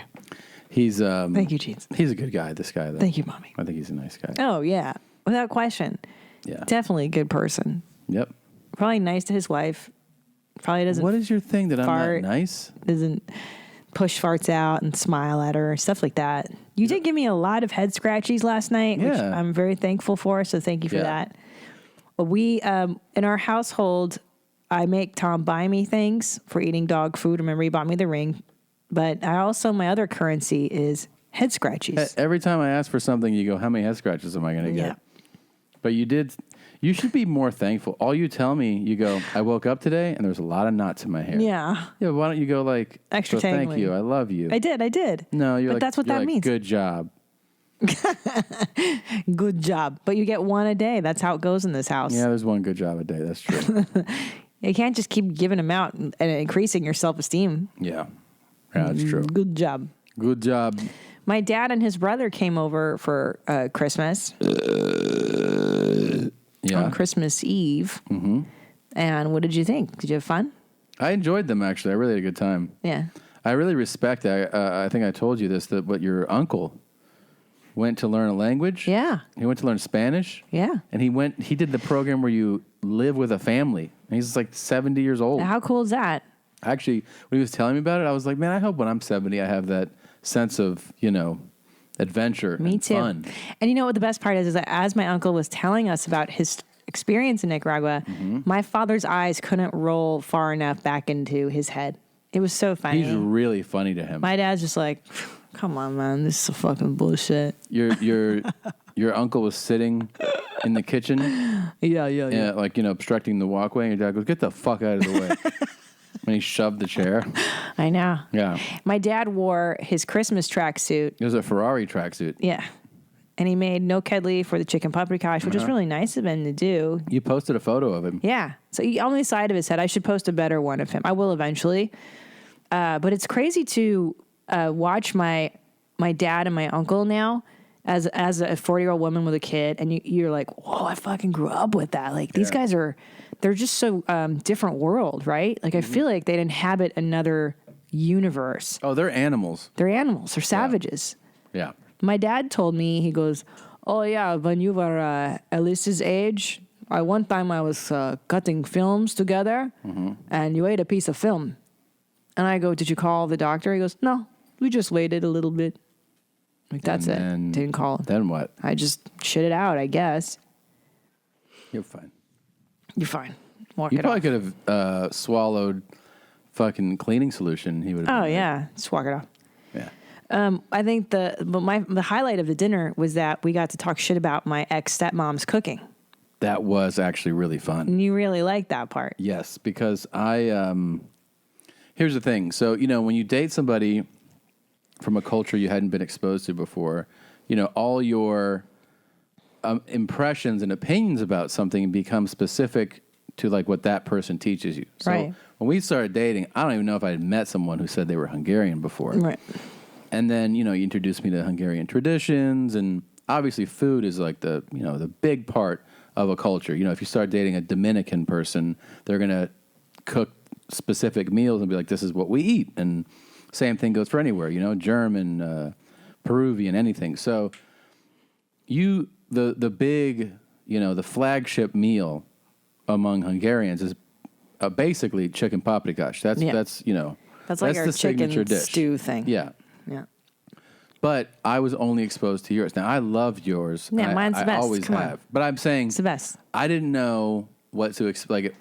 He's Thank you, Jeans. He's a good guy, this guy though. Thank you, Mommy. I think he's a nice guy. Oh, yeah. Without question. Yeah. Definitely a good person. Yep. Probably nice to his wife. Probably doesn't. What is your thing that fart, I'm not nice? Doesn't push farts out and smile at her, stuff like that. You did give me a lot of head scratchies last night, which Yeah. I'm very thankful for. So thank you for that. We, in our household, I make Tom buy me things for eating dog food. Remember, he bought me the ring. But I also, my other currency is head scratchies. Every time I ask for something, you go, how many head scratches am I going to get? Yeah. But you should be more thankful. All you tell me, you go, I woke up today and there's a lot of knots in my hair. Yeah. Yeah, why don't you go like, Extra so thank tangly. you, I love you. I did. No, you're But like, that's what you're that like, means. Good job. Good job. But you get one a day. That's how it goes in this house. Yeah, there's one good job a day. That's true. You can't just keep giving them out and increasing your self-esteem. Yeah, that's true. Good job. Good job. My dad and his brother came over for Christmas. On Christmas Eve. Mm-hmm. And what did you think? Did you have fun? I enjoyed them, actually. I really had a good time. Yeah. I really respect, I think I told you this, but your uncle went to learn a language. Yeah. He went to learn Spanish. Yeah. And he did the program where you live with a family. And he's like 70 years old. How cool is that? Actually, when he was telling me about it, I was like, man, I hope when I'm 70, I have that sense of, adventure Me and too. fun. And you know what the best part is that as my uncle was telling us about his experience in Nicaragua, my father's eyes couldn't roll far enough back into his head. It was so funny. He's really funny to him. My dad's just like, come on, man, this is fucking bullshit. Your uncle was sitting in the kitchen. Yeah. Like, obstructing the walkway. And your dad goes, get the fuck out of the way. And he shoved the chair. I know. Yeah. My dad wore his Christmas tracksuit. It was a Ferrari tracksuit. Yeah. And he made no kedli for the chicken paprikash, which was really nice of him to do. You posted a photo of him. Yeah. So on the side of his head, I should post a better one of him. I will eventually. But it's crazy to watch my dad and my uncle now as a 40-year-old woman with a kid, and you're like, whoa, I fucking grew up with that. Like these guys they're just so different world, right? Like I feel like they'd inhabit another universe. Oh, they're animals. They're animals. They're savages. Yeah. My dad told me, he goes, oh yeah, when you were Alice's age, one time I was cutting films together, and you ate a piece of film. And I go, did you call the doctor? He goes, no, we just waited a little bit. Like, that's it. Didn't call. Then what? I just shit it out, I guess. You're fine. You're fine. You probably could have swallowed fucking cleaning solution. He would have. Oh, yeah. Just walk it off. Yeah. I think the highlight of the dinner was that we got to talk shit about my ex-stepmom's cooking. That was actually really fun. And you really liked that part. Yes, because here's the thing. So, when you date somebody from a culture you hadn't been exposed to before, all your impressions and opinions about something become specific to like what that person teaches you. So Right. when we started dating, I don't even know if I had met someone who said they were Hungarian before. Right. And then, you introduced me to Hungarian traditions, and obviously food is like the big part of a culture. If you start dating a Dominican person, they're going to cook specific meals and be like, this is what we eat. And same thing goes for anywhere, German, Peruvian, anything. So the big, the flagship meal among Hungarians is basically chicken paprikash. That's like our the signature chicken dish. stew thing. Yeah. Yeah. But I was only exposed to yours. Now, I loved yours. Yeah, mine's the I best. always Come on. have. But I'm saying It's the best. I didn't know what to expect. Like,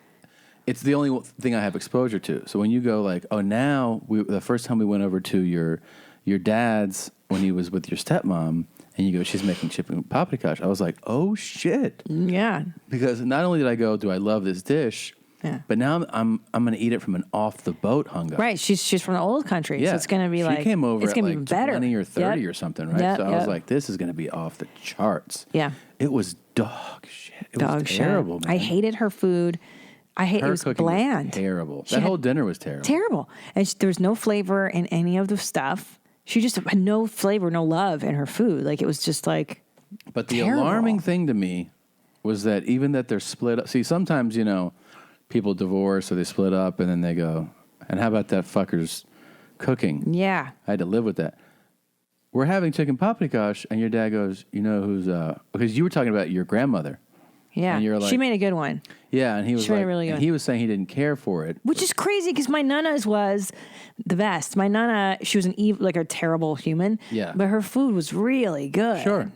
it's the only thing I have exposure to. So when you go like, oh, now the first time we went over to your dad's when he was with your stepmom, and you go, she's making chicken paprikash. I was like, oh shit. Yeah. Because not only did I go, do I love this dish, Yeah. But now I'm going to eat it from an off the boat hunger. Right. She's from the old country, Yeah. so it's going to be she like came over it's at gonna like be better. 20 or 30 Yep. or something, right? Yep, So I was yep. like, this is going to be off the charts. Yeah. It was dog shit. It Dog was shit. terrible, man. I hated her food. It Her was cooking was bland. terrible. She That had- whole dinner was terrible. Terrible. And there was no flavor in any of the stuff. She just had no flavor, no love in her food. Like it was just like But the terrible. alarming thing to me was that even that they're split up. See, sometimes, people divorce or they split up and then they go, and how about that fucker's cooking? Yeah. I had to live with that. We're having chicken paprikash, and your dad goes, who's, because you were talking about your grandmother. Yeah. And you're like, she made a good one. Yeah, and he was She made like, a really good and one. he was saying he didn't care for it. Which is crazy because my nana's was the best. My nana, she was an evil, like a terrible human. Yeah. But her food was really good. Sure.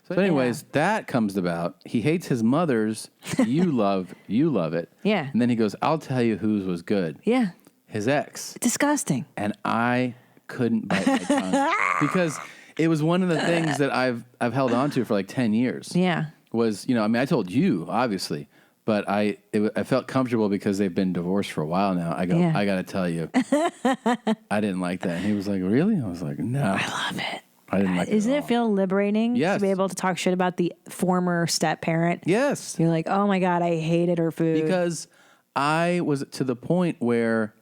So, anyways, that comes about. He hates his mother's. You love it. Yeah. And then he goes, "I'll tell you whose was good." Yeah. His ex. Disgusting. And I couldn't bite my tongue because it was one of the things that I've held on to for like 10 years. Yeah. Was I told you obviously, but I felt comfortable because they've been divorced for a while now. I go, Yeah. I got to tell you, I didn't like that. And he was like, "Really?" I was like, "No, I love it." I didn't like it." Isn't it feel liberating Yes. to be able to talk shit about the former step parent? Yes. You're like, oh my God, I hated her food. Because I was to the point where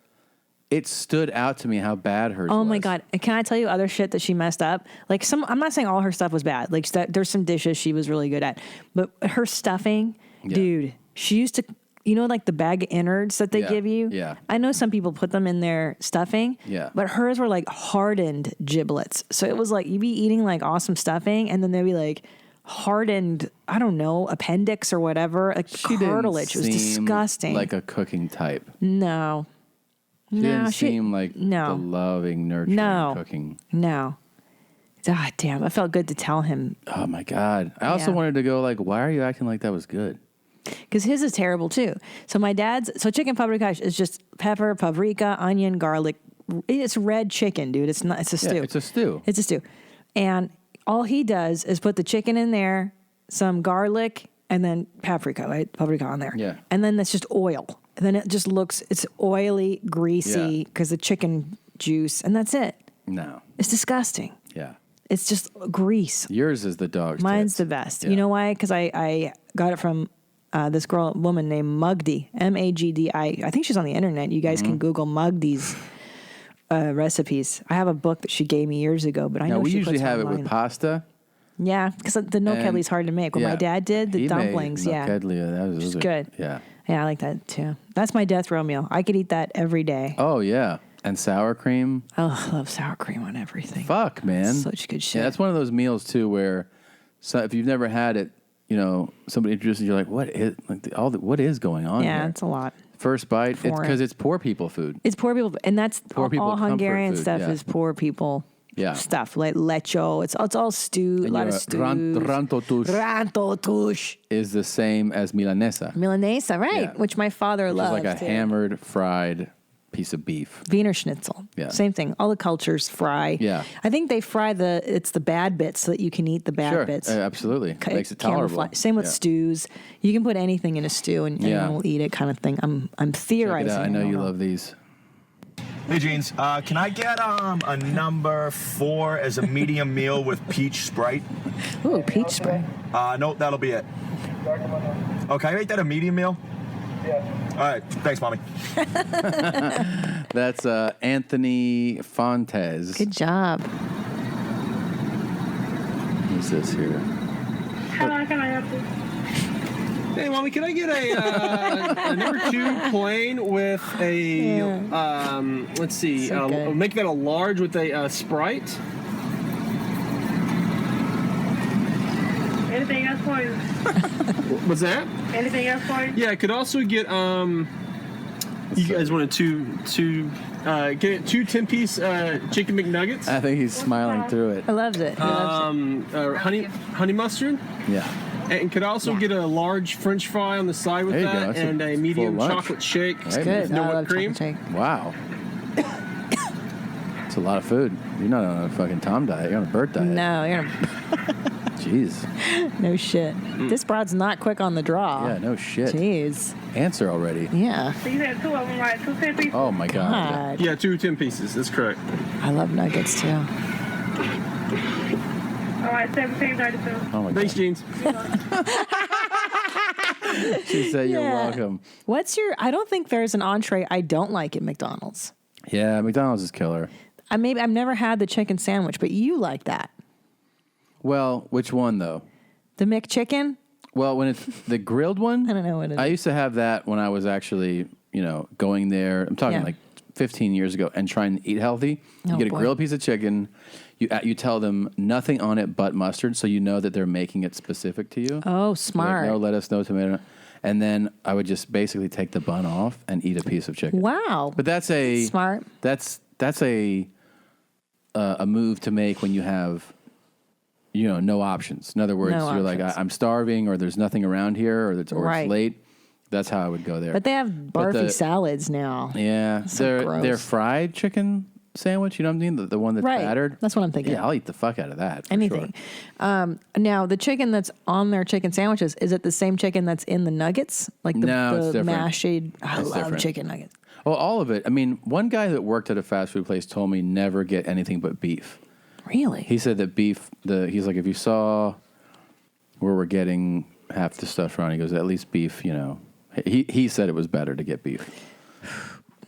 it stood out to me how bad hers Oh was. my God. And can I tell you other shit that she messed up? Like I'm not saying all her stuff was bad. Like there's some dishes she was really good at, but her stuffing, dude, she used to, like the bag of innards that they Yeah. give you. Yeah. I know some people put them in their stuffing. Yeah. But hers were like hardened giblets. So it was like you'd be eating like awesome stuffing and then they'd be like hardened, I don't know, appendix or whatever, like She didn't cartilage. It was seem disgusting. like a cooking type. No. She didn't seem like no. the loving, nurturing No. cooking. No. Ah, damn. I felt good to tell him. Oh my God. I also Yeah. wanted to go like, why are you acting like that was good? Because his is terrible too. So my dad's, chicken paprikash is just pepper, paprika, onion, garlic. It's red chicken, dude. It's not, it's a stew. It's a stew. It's a stew. And all he does is put the chicken in there, some garlic, and then paprika, right? Paprika on there. Yeah. And then that's just oil. And then it just looks, it's oily, greasy, Yeah. because the chicken juice, and that's it. No. It's disgusting. Yeah. It's just grease. Yours is the dog's. Mine's tits. the best. Yeah. You know why? Because I got it from this woman named Mugdi, Magdi. I think she's on the internet. You guys Mm-hmm. can Google Mugdi's recipes. I have a book that she gave me years ago, but I Now know we she usually puts have it online. with pasta. Yeah, because the no And- kedley's hard to make. What yeah. my dad did, the He made dumplings, no yeah. kedley, those It's are good. Yeah. Yeah, I like that too. That's my death row meal. I could eat that every day. Oh yeah, and sour cream. Oh, I love sour cream on everything. Fuck, man. Such good shit. Yeah, that's one of those meals too where, if you've never had it, somebody introduces you, you're like, what is what is going on? Yeah, here? it's a lot. First bite, Foreign. because it's poor people food. It's poor people, and that's Poor people all comfort Hungarian food, stuff yeah. is poor people Yeah. stuff, like lecho. It's all stew, a And lot your of stews. rantotush Rantotush. is the same as milanesa, Milanesa, right? Yeah. Which my father which is loves. like a too. hammered, fried piece of beef. Wiener Schnitzel. Yeah. Same thing. All the cultures fry. Yeah. I think they fry it's the bad bits so that you can eat the bad Sure, bits. absolutely. Makes it tolerable. Camouflage. Same with Yeah. stews. You can put anything in a stew and Yeah. anyone will eat it, kind of thing. I'm Check it theorizing. out. I know don't you love these. Hey Jeans, can I get a number 4 as a medium meal with peach Sprite? Ooh, peach Sprite. No, that'll be it. Oh, can I make that a medium meal? Yeah. All right, thanks, mommy. That's Anthony Fontes. Good job. Who's this here? Hello, can I help you? Hey, mommy, can I get a number 2 plain with a let's see, So good. make that a large with a Sprite. Anything else for you? What's that? Anything else for you? Yeah, I could also get you guys wanted get 2 10-piece chicken McNuggets. I think he's smiling through it. I loves it. He loves Honey mustard. Yeah. And could also get a large French fry on the side with There you go. that, That's and a full medium lunch. chocolate shake. Hey, good. No I love whipped cream. chocolate shake. Wow. It's a lot of food. You're not on a fucking Tom diet. You're on a Bert diet. No, you're Jeez. No shit. This broad's not quick on the draw. Yeah, no shit. Jeez. Answer already. Yeah. So you had 2 of them, right? 2 10 pieces? Oh my God. Yeah, 2 10 pieces. That's correct. I love nuggets too. All right, 17.32. Oh my Thanks, Jeans. She said you're Yeah. welcome. What's your? I don't think there's an entree I don't like at McDonald's. Yeah, McDonald's is killer. I've never had the chicken sandwich, but you like that. Well, which one though? The McChicken? Well, when it's the grilled one, I don't know what it is. I used to have that when I was actually, going there. I'm talking Yeah. like 15 years ago and trying to eat healthy. You Oh, get a boy. grilled piece of chicken. You tell them nothing on it but mustard, so you know that they're making it specific to you. Oh, Like, smart. no lettuce, no tomato. And then I would just basically take the bun off and eat a piece of chicken. Wow. But that's a smart. That's a move to make when you have no options. In other words, No you're like options. I'm starving, or there's nothing around here, or it's Right. late. That's how I would go there. But they have But barfy the- salads now. Yeah, So they're gross. fried chicken sandwich. You know what I mean? The one that's Right. battered. That's what I'm thinking. Yeah, I'll eat the fuck out of that. For Anything. sure. Now, the chicken that's on their chicken sandwiches, is it the same chicken that's in the nuggets? Like the, No, it's the different. mashed? I It's love different. chicken nuggets. Well, all of it. I mean, one guy that worked at a fast food place told me never get anything but beef. Really? He said that beef. He's like, if you saw where we're getting half the stuff from, he goes, at least beef. He said it was better to get beef.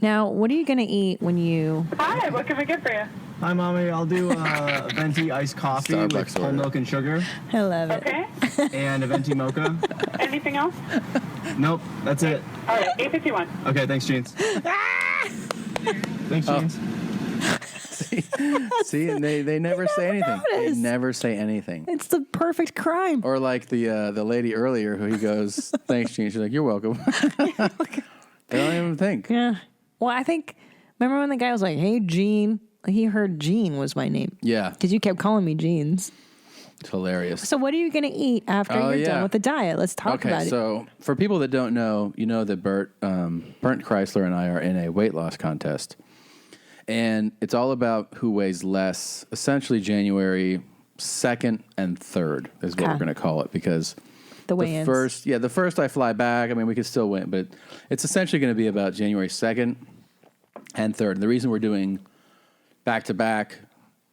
Now, what are you going to eat when you... Hi, what can we get for you? Hi, Mommy. I'll do a venti iced coffee with Starbucks whole order. milk and sugar, I love it. Okay. and a venti mocha. Anything else? Nope, that's it. All right, 851. Okay, thanks, Jeans. Thanks, Oh. Jeans. See, and they never say anything. They notice. never say anything. It's the perfect crime. Or like the lady earlier who he goes, thanks, Gene. She's like, you're welcome. They don't even think. Yeah. Well, I think... Remember when the guy was like, hey, Gene? He heard Gene was my name. Yeah, Because you kept calling me Jeans. it's hilarious. So what are you going to eat after Oh, you're yeah. done with the diet? Let's talk about it. So for people that don't know, you know that Bernd Chrysler and I are in a weight loss contest. And it's all about who weighs less. Essentially, January 2nd and 3rd is what Okay. we're going to call it, because The weigh-ins. the first I fly back. I mean, we could still win, but it's essentially going to be about January 2nd and 3rd. And the reason we're doing back-to-back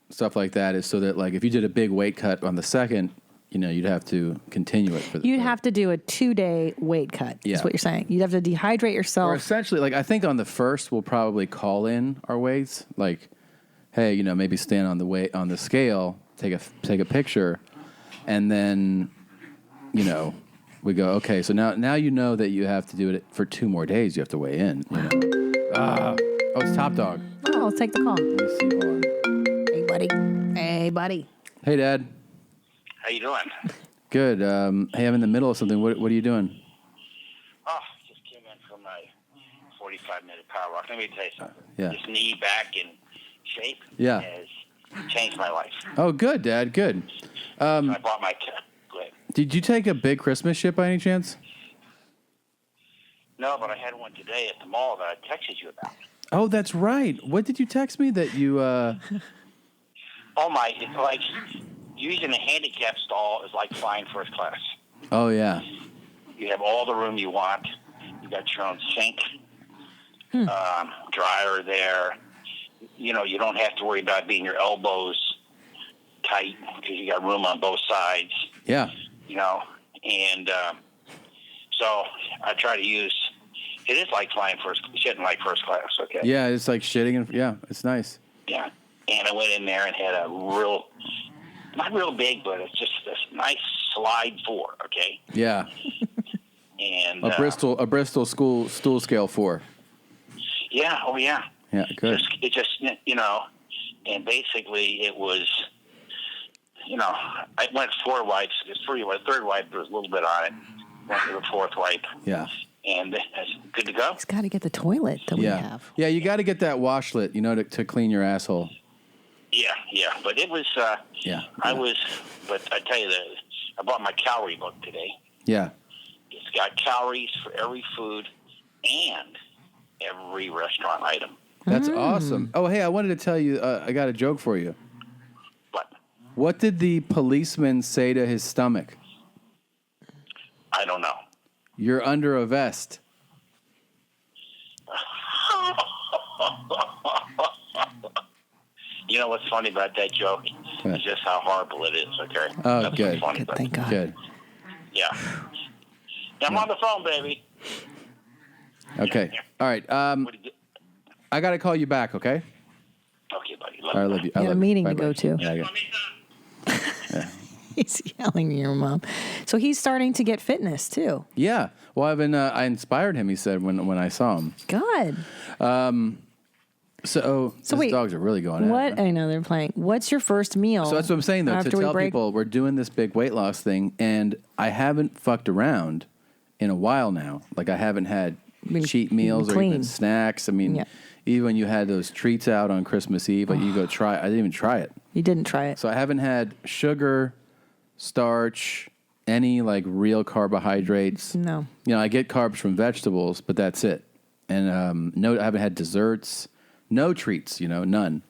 stuff like that is so that, like, if you did a big weight cut on the 2nd, you'd have to continue it for the You'd have to do a 2-day weight cut, Yeah. is what you're saying. You'd have to dehydrate Or yourself. essentially, like, I think on the 1st we'll probably call in our weights. Like, hey, maybe stand on the scale, take a picture, and then, we go, okay, so now you know that you have to do it for 2 more days. You have to weigh in. Oh, it's Top Dog. Oh, I'll take the call. Let me see. Hold on. Hey, buddy. Hey, buddy. Hey, Dad. How you doing? Good. Hey, I'm in the middle of something. What are you doing? Oh, just came in from my 45-minute power walk. Let me tell you something. Yeah. This knee back in shape Yeah. has changed my life. Oh, good, Dad. Good. I bought my go ahead. Did you take a big Christmas ship by any chance? No, but I had one today at the mall that I texted you about. Oh, that's right. What did you text me that you? Oh my! It's like using a handicap stall is like flying first class. Oh yeah. You have all the room you want. You got your own sink, dryer there. You don't have to worry about being your elbows tight because you got room on both sides. Yeah. And so I try to use. It is like shitting like first class. Okay. Yeah, it's like shitting and yeah, it's nice. Yeah. And I went in there and had a not real big, but it's just this nice slide 4. Okay. Yeah. And A Bristol stool scale 4. Yeah. Oh yeah. Yeah, good. It just and basically it was. I went 4 wipes. It's 3. The 3rd wipe there was a little bit on it. Went to the 4th wipe. Yeah. And it's good to go. He's got to get the toilet that we have. Yeah, you got to get that washlet, to clean your asshole. Yeah. But it was. Yeah. But I tell you that I bought my calorie book today. Yeah. It's got calories for every food and every restaurant item. That's awesome. Oh, hey, I wanted to tell you, I got a joke for you. What? What did the policeman say to his stomach? I don't know. You're under a vest. You know what's funny about that joke is just how horrible it is. Okay. Oh, That's good. what's funny about Thank it. God. Good. Yeah. I'm on the phone, baby. Okay. All right. I got to call you back, okay? Okay, buddy. All right, I love you. You got a meeting to Bye-bye. go to. Yeah, I got He's yelling at your mom. So he's starting to get fitness too. Yeah. Well, I inspired him, he said, when I saw him. God. So these wait, dogs are really going at it. What? I know they're playing. What's your first meal? So that's what I'm saying, though, to after we tell break? people we're doing this big weight loss thing, and I haven't fucked around in a while now. Like, I haven't had cheat meals or clean. even snacks. I mean, Yeah. even when you had those treats out on Christmas Eve, like, you go try I didn't even try it. You didn't try it. So I haven't had sugar, starch, any, like, real carbohydrates. No. You know, I get carbs from vegetables, but that's it. And no, I haven't had desserts. No treats, none.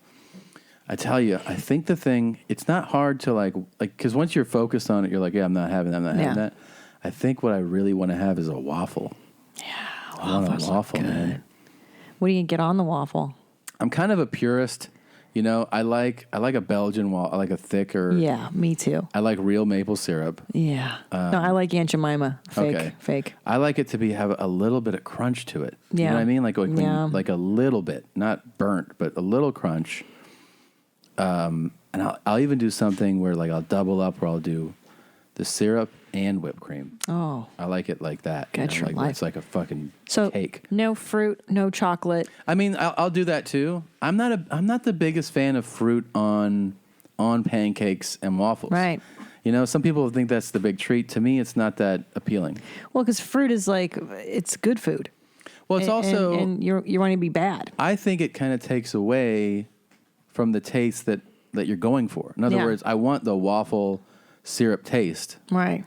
I tell you, I think the thing, it's not hard to like, because once you're focused on it, you're like, yeah, I'm not having that. I think what I really want to have is a waffle. Yeah, I want a waffle, man. What do you get on the waffle? I'm kind of a purist. I like a Belgian waffle. I like a thicker. Yeah, me too. I like real maple syrup. Yeah. No, I like Aunt Jemima. Fake. Okay. I like it to have a little bit of crunch to it. You Yeah. know what I mean? Like Yeah. like a little bit, not burnt, but a little crunch. And I'll even do something where like I'll double up, where I'll do the syrup and whipped cream. Oh. I like it like that. Get your like life. It's like a fucking So cake. no fruit, no chocolate. I mean, I'll do that too. I'm not the biggest fan of fruit on pancakes and waffles. Right. Some people think that's the big treat. To me, it's not that appealing. Well, because fruit is like, it's good food. Well, it's also and you want to be bad. I think it kind of takes away from the taste that you're going for. In other Yeah. words, I want the waffle syrup taste. Right.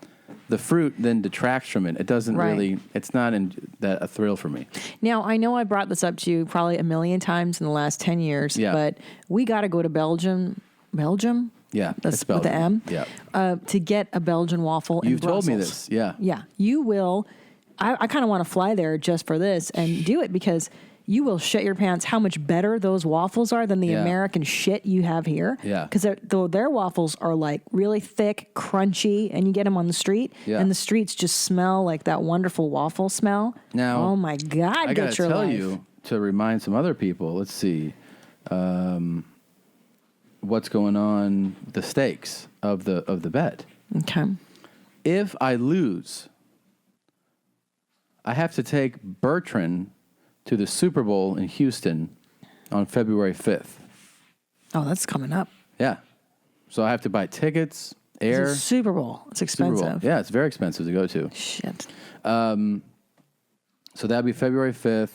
The fruit then detracts from it. It doesn't Right. really. It's not a thrill for me. Now, I know I brought this up to you probably a million times in the last 10 years, Yeah. but we got to go to Belgium? Yeah, That's it's with the Belgian. M? Yeah, To get a Belgian waffle in you've told me Brussels. this. Yeah, Yeah, you will. I kind of want to fly there just for this and do it because you will shit your pants how much better those waffles are than the Yeah. American shit you have here. Yeah. Because their waffles are like really thick, crunchy, and you get them on the street, Yeah. and the streets just smell like that wonderful waffle smell. Now, oh my God, I get gotta your tell life. you to remind some other people. Let's see, what's going on? The stakes of the bet. Okay. If I lose, I have to take Bertrand to the Super Bowl in Houston on February 5th. Oh, that's coming up. Yeah. So I have to buy tickets, air. It's a Super Bowl. It's Super Bowl. expensive. Yeah, it's very expensive to go to. Shit. So that'd be February 5th.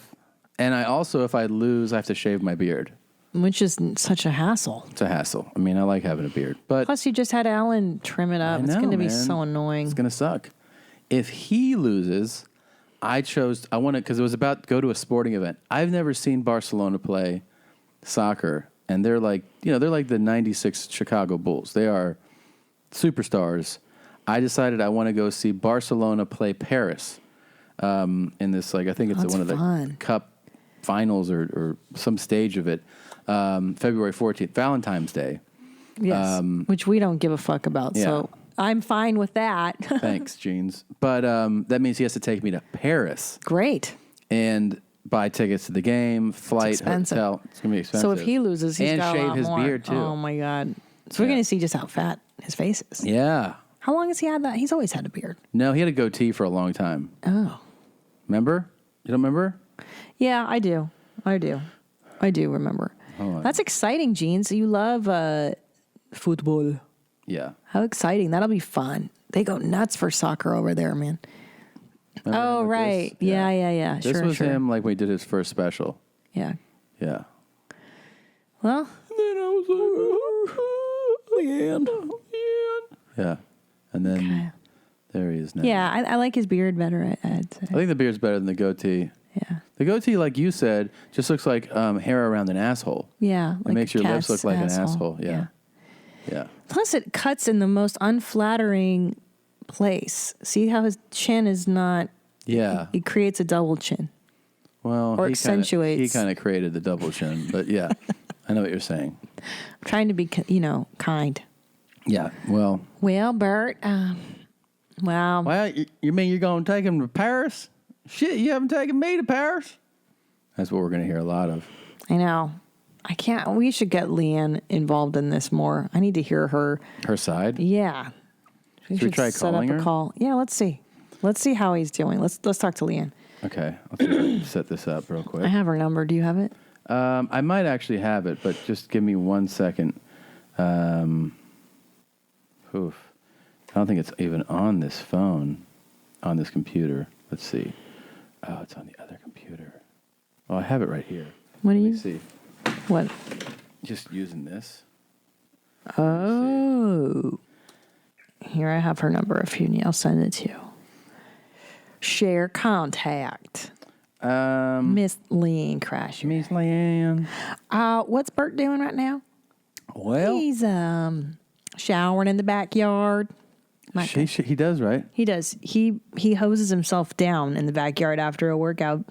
And I also, if I lose, I have to shave my beard. Which is such a hassle. It's a hassel. I mean, I like having a beard, but Plus, you just had Alan trim it up. I It's know, going to be man. so annoying. It's going to suck. If he loses, I want to, because it was about to go to a sporting event. I've never seen Barcelona play soccer, and they're like, they're like the 96 Chicago Bulls. They are superstars. I decided I want to go see Barcelona play Paris in this, like, I think it's That's one of the fun. cup finals or some stage of it, February 14th, Valentine's Day. Yes, which we don't give a fuck about. yeah. So I'm fine with that. Thanks, Jeans. But that means he has to take me to Paris. Great. And buy tickets to the game, flight, expensive. hotel. It's going to be expensive. So if he loses, he's and got a shave lot his more. beard, too. Oh, my God. So we're going to see just how fat his face is. Yeah. How long has he had that? He's always had a beard. No, he had a goatee for a long time. Oh. Remember? You don't remember? Yeah, I do. I do remember. Oh, That's exciting, Gene. So you love football. Yeah. How exciting. That'll be fun. They go nuts for soccer over there, man. Remember Oh, him with right. this? Yeah. This Sure, was sure. him like when he did his first special. Yeah. Yeah. Well. Then I was like, Leanne. Yeah. And then there he is now. Yeah, I like his beard better, I'd say. I think the beard's better than the goatee. Yeah. The goatee, like you said, just looks like hair around an asshole. Yeah. It like makes a your lips cat's look like an asshole. Yeah. Yeah. Plus, it cuts in the most unflattering place. See how his chin is not. Yeah. It creates a double chin. Well, Or he accentuates. He kind of created the double chin, but yeah, I know what you're saying. I'm trying to be, kind. Yeah. Well. Well, Bert. Wow. Well, you mean you're going to take him to Paris? Shit, you haven't taken me to Paris. That's what we're going to hear a lot of. I know. I can't. We should get Leanne involved in this more. I need to hear her side. Yeah. Should we try set calling up her? a call. Yeah, let's see. Let's see how he's doing. Let's talk to Leanne. Okay, I'll set this up real quick. I have her number. Do you have it? I might actually have it, but just give me 1 second. Oof. I don't think it's even on this phone, on this computer. Let's see. Oh, it's on the other computer. Oh, I have it right here. What do Let you me see? What? Just using this. Oh. Here I have her number. If you need, I'll send it to you. Share contact. Miss Leanne Crasher. Miss Leanne. What's Bert doing right now? Well, he's showering in the backyard. He does, right? He does. He hoses himself down in the backyard after a workout.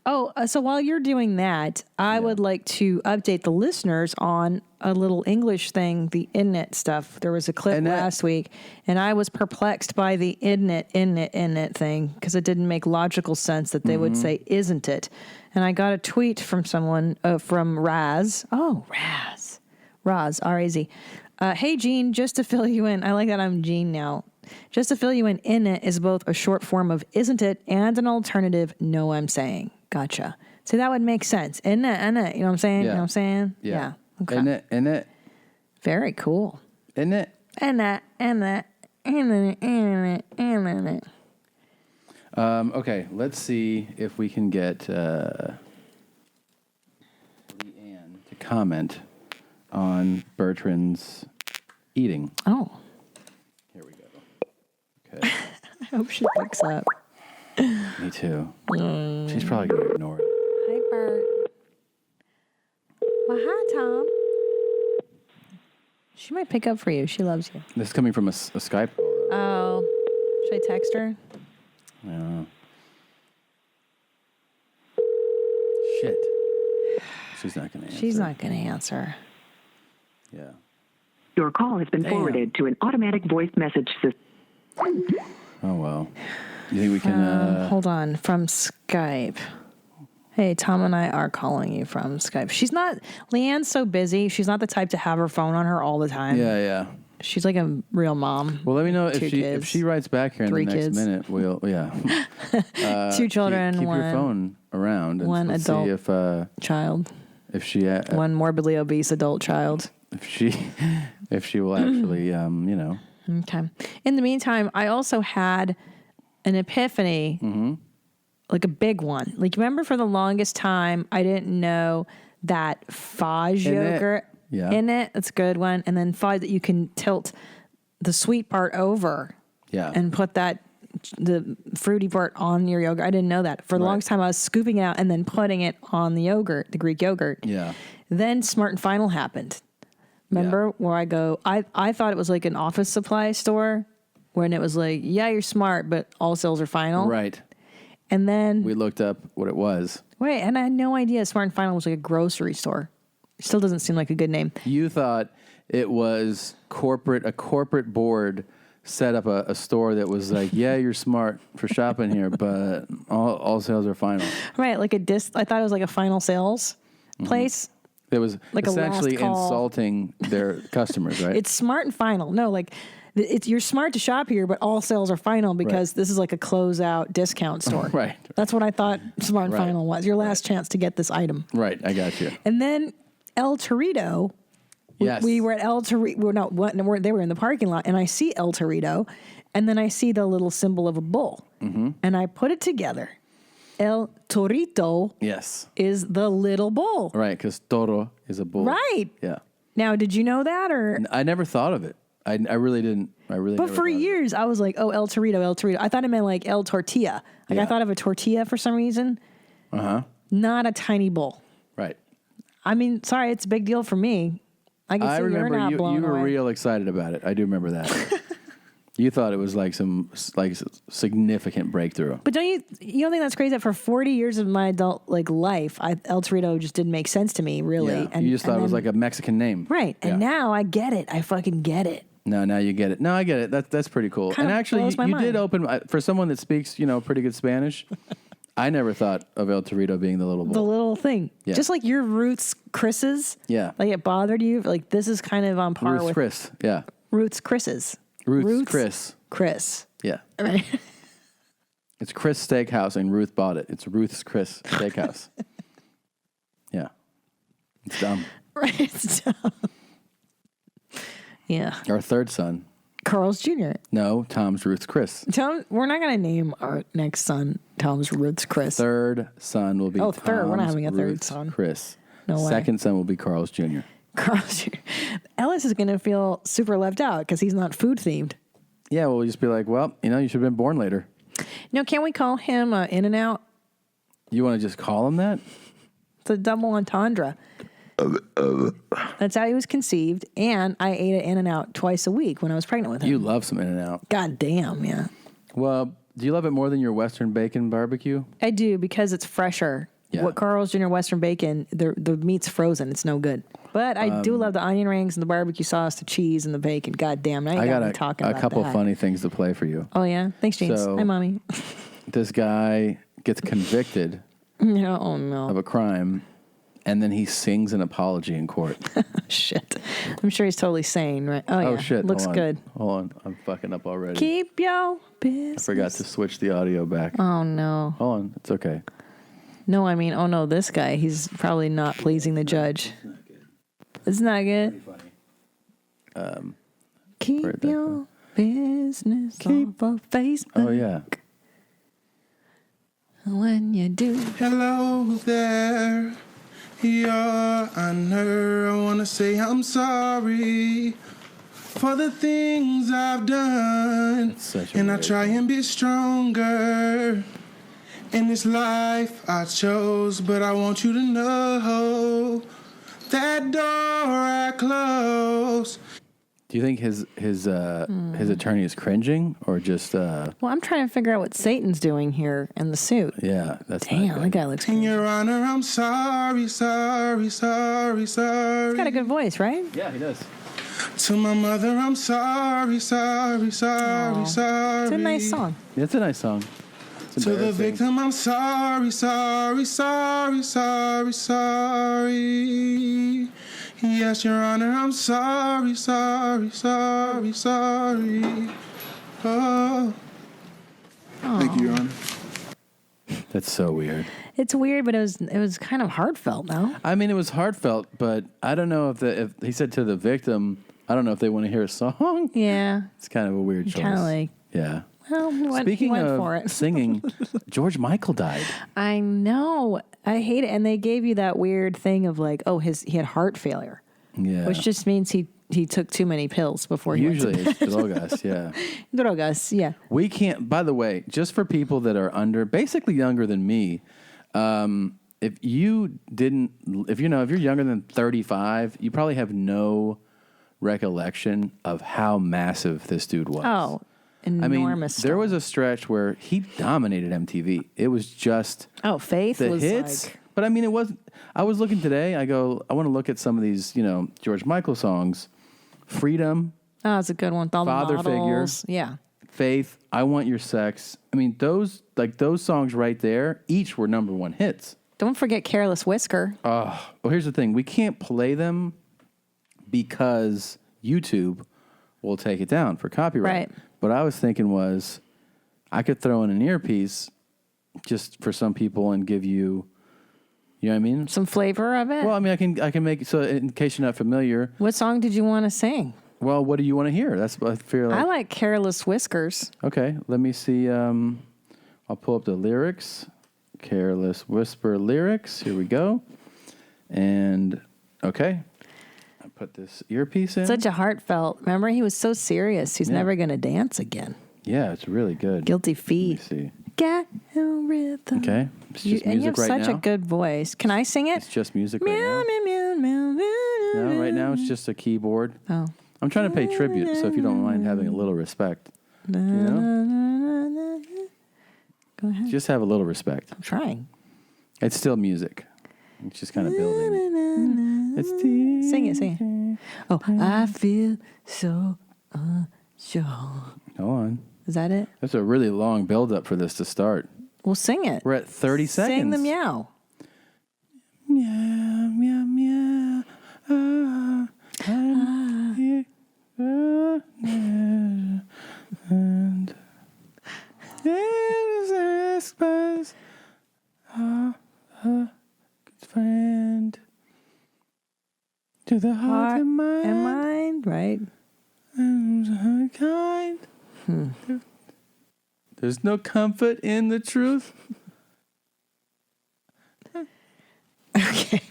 Oh, so while you're doing that, I would like to update the listeners on a little English thing, the "innit" stuff. There was a clip last week, and I was perplexed by the "innit" thing because it didn't make logical sense that they would say "isn't it?" And I got a tweet from someone, from Raz. Oh, Raz, R-A-Z. Hey, Gene, just to fill you in. I like that I'm Gene now. Just to fill you in, "innit" is both a short form of "isn't it" and an alternative "no, I'm saying." Gotcha. So that would make sense. "Innit," you know what I'm saying? Yeah. You know what I'm saying? Yeah. Okay. Innit. Very cool. Innit. Okay, let's see if we can get Leanne to comment on Bertrand's eating. Oh. Here we go. Okay. I hope she picks up. Me too. She's probably going to ignore it. Hey, Bert. Well, hi, Tom. She might pick up for you. She loves you. This is coming from a Skype call. Oh. Should I text her? Yeah. Shit. She's not going to answer. She's not going to answer. Yeah. Your call has been forwarded to an automatic voice message system. Oh, well. You think we can... Hold on. From Skype. Hey, Tom and I are calling you from Skype. Leanne's so busy. She's not the type to have her phone on her all the time. Yeah. She's like a real mom. Well, let me know if she writes back here in the next minute. We'll 2 children, keep one your phone around. And one let's adult see if, child. If she one morbidly obese adult child. If she will actually Okay. In the meantime, I also had an epiphany, like a big one. Like, remember for the longest time, I didn't know that fudge yogurt in it. That's a good one. And then fudge that you can tilt the sweet part over and put the fruity part on your yogurt. I didn't know that. For the longest time, I was scooping it out and then putting it on the yogurt, the Greek yogurt. Yeah. Then Smart and Final happened. Remember where I go, I thought it was like an office supply store when it was like, yeah, you're smart, but all sales are final. Right. And then we looked up what it was. Wait, and I had no idea Smart and Final was like a grocery store. Still doesn't seem like a good name. You thought it was a corporate board set up a store that was like, yeah, you're smart for shopping here, but all sales are final. Right, like I thought it was like a final sales place. It was like essentially a last call. Insulting their customers, right? It's Smart and Final. No, like you're smart to shop here, but all sales are final because this is like a closeout discount store. Right. That's what I thought Smart and Final was. Your last chance to get this item. Right, I got you. And then El Torito. Yes. We were at El Torito. They were in the parking lot, and I see El Torito, and then I see the little symbol of a bull, and I put it together. El Torito is the little bull. Right, because toro is a bull. Right. Yeah. Now, did you know that? Or I never thought of it. I really didn't. But for years, I was like, oh, El Torito, El Torito. I thought it meant like El Tortilla. Like I thought of a tortilla for some reason. Not a tiny bull. Right. I mean, sorry, it's a big deal for me. I can see you're remember not you blown were away. real excited about it. I do remember that. You thought it was like some significant breakthrough. But you don't think that's crazy that for 40 years of my adult life, El Torito just didn't make sense to me, really. Yeah. You just thought it was like a Mexican name. Right. And now I get it. I fucking get it. No, now you get it. No, I get it. That's pretty cool. Kind And of actually, blows my you did mind. open for someone that speaks, pretty good Spanish. I never thought of El Torito being the little boy. The little thing. Yeah. Just like your Roots Chris's. Yeah. Like it bothered you. Like this is kind of on par Ruth's with Chris. Yeah. Roots Chris's. Ruth's Chris. Chris. Yeah. Right. It's Chris Steakhouse, and Ruth bought it. It's Ruth's Chris Steakhouse. Yeah. It's dumb. Right. It's dumb. Yeah. Our third son. Carl's Jr. No, Tom's Ruth's Chris. Tom, we're not going to name our next son Tom's Roots Chris. Third son will be Oh, third. We're not Tom's having a third Ruth's son. Chris. No way. Second son will be Carl's Jr. Carl's Jr. Ellis is going to feel super left out because he's not food themed. Yeah, we'll just be like, well, you should have been born later. No, can't we call him In-N-Out? You want to just call him that? It's a double entendre. That's how he was conceived, and I ate at In-N-Out twice a week when I was pregnant with him. You love some In-N-Out. God damn, yeah. Well, do you love it more than your Western bacon barbecue? I do because it's fresher. Yeah. What Carl's Jr. Western bacon, the meat's frozen. It's no good. But I do love the onion rings and the barbecue sauce, the cheese and the bacon. God damn, now you I got got me talking a about couple that. funny things to play for you. Oh yeah, thanks, James. So- Hi, mommy. This guy gets convicted No, oh no. of a crime, and then he sings an apology in court. Shit. I'm sure he's totally sane, right? Oh, yeah. Shit! Looks Hold on. good. Hold on, I'm fucking up already. Keep your business. I forgot to switch the audio back. Oh no. Hold on, it's okay. No, I mean, oh no, this guy, he's probably not pleasing the judge. It's not good. Keep your business off of Facebook. Oh yeah. When you do. Hello there, Your Honor. I want to say I'm sorry for the things I've done. And I try and be stronger in this life I chose. But I want you to know that door I close. Do you think his attorney is cringing or just? Well, I'm trying to figure out what Satan's doing here in the suit. Yeah, that's Damn, that guy looks In Your Honor, I'm sorry, sorry, sorry, sorry. He's got a good voice, right? Yeah, he does. To my mother, I'm sorry, sorry, sorry, sorry. It's a nice song. Yeah, it's a nice song. It's To the embarrassing. victim, I'm sorry, sorry, sorry, sorry, sorry. Yes, Your Honor, I'm sorry, sorry, sorry, sorry. Oh. Thank you, Your Honor. That's so weird. It's weird, but it was kind of heartfelt, no? I mean, it was heartfelt, but I don't know if he said to the victim, I don't know if they want to hear a song. Yeah. It's kind of a weird choice. Kind of like, Yeah. well, he Speaking went of for it. singing, George Michael died. I know. I hate it. And they gave you that weird thing of like, oh, he had heart failure. Yeah. Which just means he took too many pills before he Usually went to it's bed. drogas, yeah. Drogas, yeah. We can't, by the way, just for people that are basically younger than me, if you're younger than 35, you probably have no recollection of how massive this dude was. Oh, enormous. There was a stretch where he dominated MTV. It was just Faith the was hits. like, But I mean, it wasn't. I was looking today. I want to look at some of these, George Michael songs. Freedom, oh, it's a good one. With all Father the Figure. models. Yeah. Faith, I Want Your Sex. I mean, those songs right there, each were number one hits. Don't forget Careless Whisker. Well, here's the thing. We can't play them because YouTube will take it down for copyright. Right. What I was thinking was I could throw in an earpiece just for some people and give you know what I mean? Some flavor of it? Well, I mean, I can make it so in case you're not familiar. What song did you want to sing? Well, what do you want to hear? That's what I feel like. I like Careless Whiskers. Okay, let me see. I'll pull up the lyrics. Careless Whisper lyrics. Here we go. And okay, I put this earpiece in. Such a heartfelt. Remember, he was so serious. He's Yeah. never going to dance again. Yeah, it's really good. Guilty Feet. Let me see. Get a rhythm. Okay, it's just and you music have right such now. a good voice. Can I sing it? It's just music right Meow, now. meow, meow, meow, meow, No, right now it's just a keyboard. Oh. I'm trying to pay tribute, so if you don't mind having a little respect, you know? Go ahead. Just have a little respect. I'm trying. It's still music. It's just kind of building. It's Sing it. Oh, I feel so unsure. Hold on. Is that it? That's a really long build up for this to start. Well, sing it. We're at 30 seconds. Sing the meow. Meow, meow, meow. I'm here. And there's an express. Good friend. To the heart and mind. Right. And kind. There's no comfort in the truth. Okay.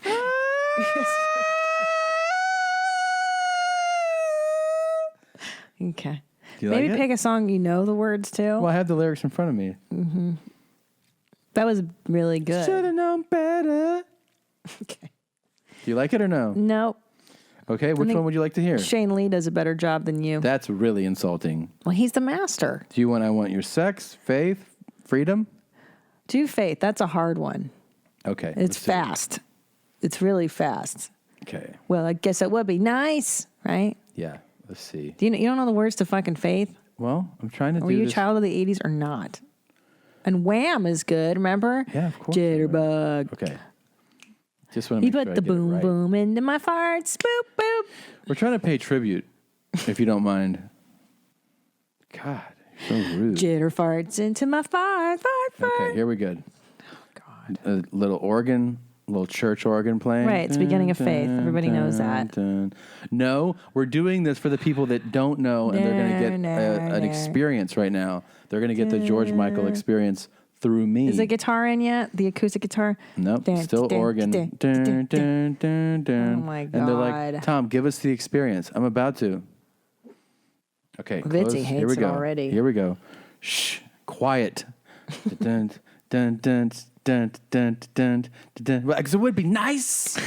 Okay. Do you Maybe like it? pick a song you know the words to. Well, I have the lyrics in front of me. Mm-hmm. That was really good. Should have known better. Okay. Do you like it or no? Nope. Okay, which think one would you like to hear? Shane Lee does a better job than you. That's really insulting. Well, he's the master. Do you want I want your sex, faith, freedom? Do Faith. That's a hard one. Okay. It's fast. It's really fast. Okay. Well, I guess it would be nice, right? Yeah. Let's see. Do you don't know the words to fucking Faith? Well, I'm trying to Were do you this. a child of the 80s or not? And Wham is good, remember? Yeah, of course. Jitterbug. Okay. Just want to He make sure put I the get it boom right. boom into my farts. Boop boop. We're trying to pay tribute, if you don't mind. God, you're so rude. Jitter farts into my fart. Okay, here we go. God. A little organ, a little church organ playing. Right, it's beginning of faith. Everybody knows that. No, we're doing this for the people that don't know, and they're going to get an experience right now. They're going to get the George Michael experience through me. Is the guitar in yet? The acoustic guitar? Nope, Dun, still dun, organ. dun, Dun, dun, dun, dun, dun. Oh my And they're like, God. Tom, give us the experience. I'm about to. Okay, Vitzy close. hates Here we it go. already. Here we go. Shh, quiet. Dun, dun, dun, dun, dun, dun, dun. Because it would be nice